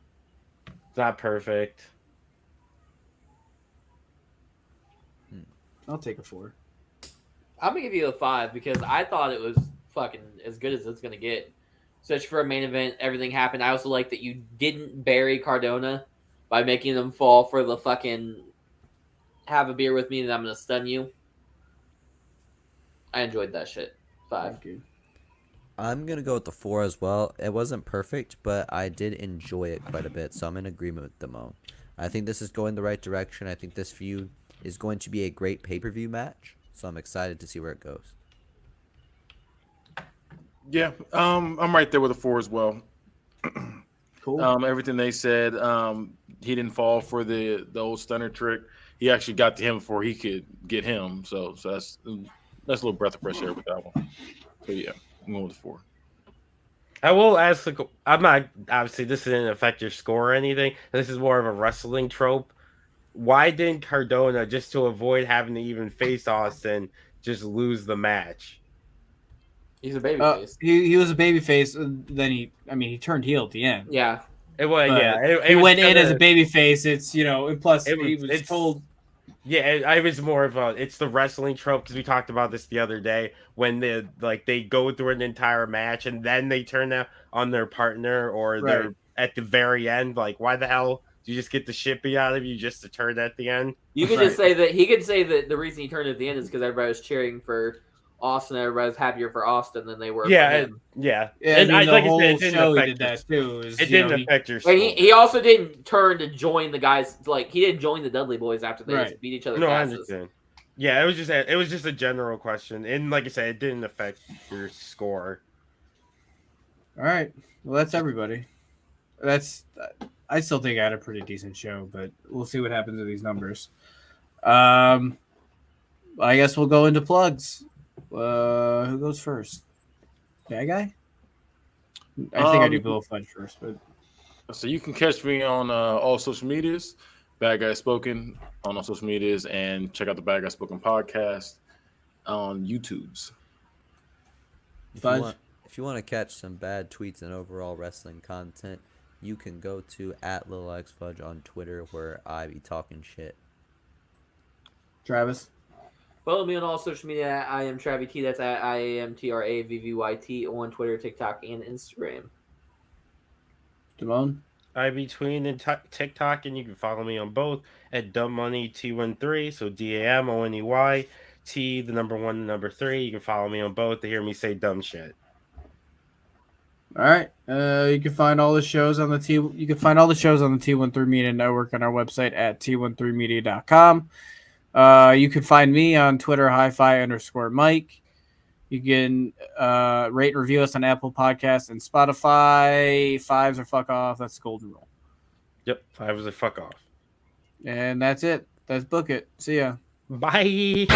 It's not perfect. I'll take a 4. I'm gonna give you a 5 because I thought it was fucking as good as it's gonna get. Such for a main event, everything happened. I also like that you didn't bury Cardona by making them fall for the fucking have a beer with me and I'm gonna stun you. I enjoyed that shit. 5. Thank you. I'm going to go with the 4 as well. It wasn't perfect, but I did enjoy it quite a bit, so I'm in agreement with Damone. I think this is going the right direction. I think this feud is going to be a great pay-per-view match, so I'm excited to see where it goes. Yeah, I'm right there with a 4 as well. Cool. Everything they said, he didn't fall for the old stunner trick. He actually got to him before he could get him. So that's a little breath of fresh air with that one. So yeah, I'm going with a 4. I will ask. I'm not obviously this didn't affect your score or anything. This is more of a wrestling trope. Why didn't Cardona, just to avoid having to even face Austin, just lose the match? He's a babyface. He was a babyface. Then he turned heel at the end. Yeah. It was, But yeah. he was went in as a kinda- baby face. It's and plus he was it's told. Yeah, I was more of a. It's the wrestling trope because we talked about this the other day when they go through an entire match and then they turn on their partner or Right. they're at the very end. Like, why the hell do you just get the shit beat out of you just to turn at the end? You could just say that he could say that the reason he turned at the end is because everybody was cheering for Austin. Everybody was happier for Austin than they were for him. Yeah. Yeah, And I mean, the like I whole said, it didn't show he affect did that too. It didn't affect your But score. he also didn't turn to join the guys. Like he didn't join the Dudley Boys after they just beat each other. No, I asses. understand. Yeah, it was just a general question, and like I said, it didn't affect your score. All right, well that's everybody. I still think I had a pretty decent show, but we'll see what happens with these numbers. I guess we'll go into plugs. Who goes first? Bad guy? I think I do Bill Fudge first, but so you can catch me on all social medias, Bad Guy Spoken on all social medias, and check out the Bad Guy Spoken podcast on YouTube's. If you want to catch some bad tweets and overall wrestling content, you can go to @LittleXFudge on Twitter where I be talking shit. Travis. Follow me on all social media. I am Travy T. That's at IAMTRAVVYT on Twitter, TikTok, and Instagram. Damone. I between and TikTok, and you can follow me on both at DumbMoney T13. So DAMONEY T, the number 1, the number 3. You can follow me on both to hear me say dumb shit. All right. You can find all the shows on the T13 Media Network on our website at t13media.com. You can find me on Twitter, hi-fi_Mike. You can rate and review us on Apple Podcasts and Spotify. 5s or fuck off. That's the golden rule. Yep, 5 is a fuck off. And that's it. That's book it. See ya. Bye.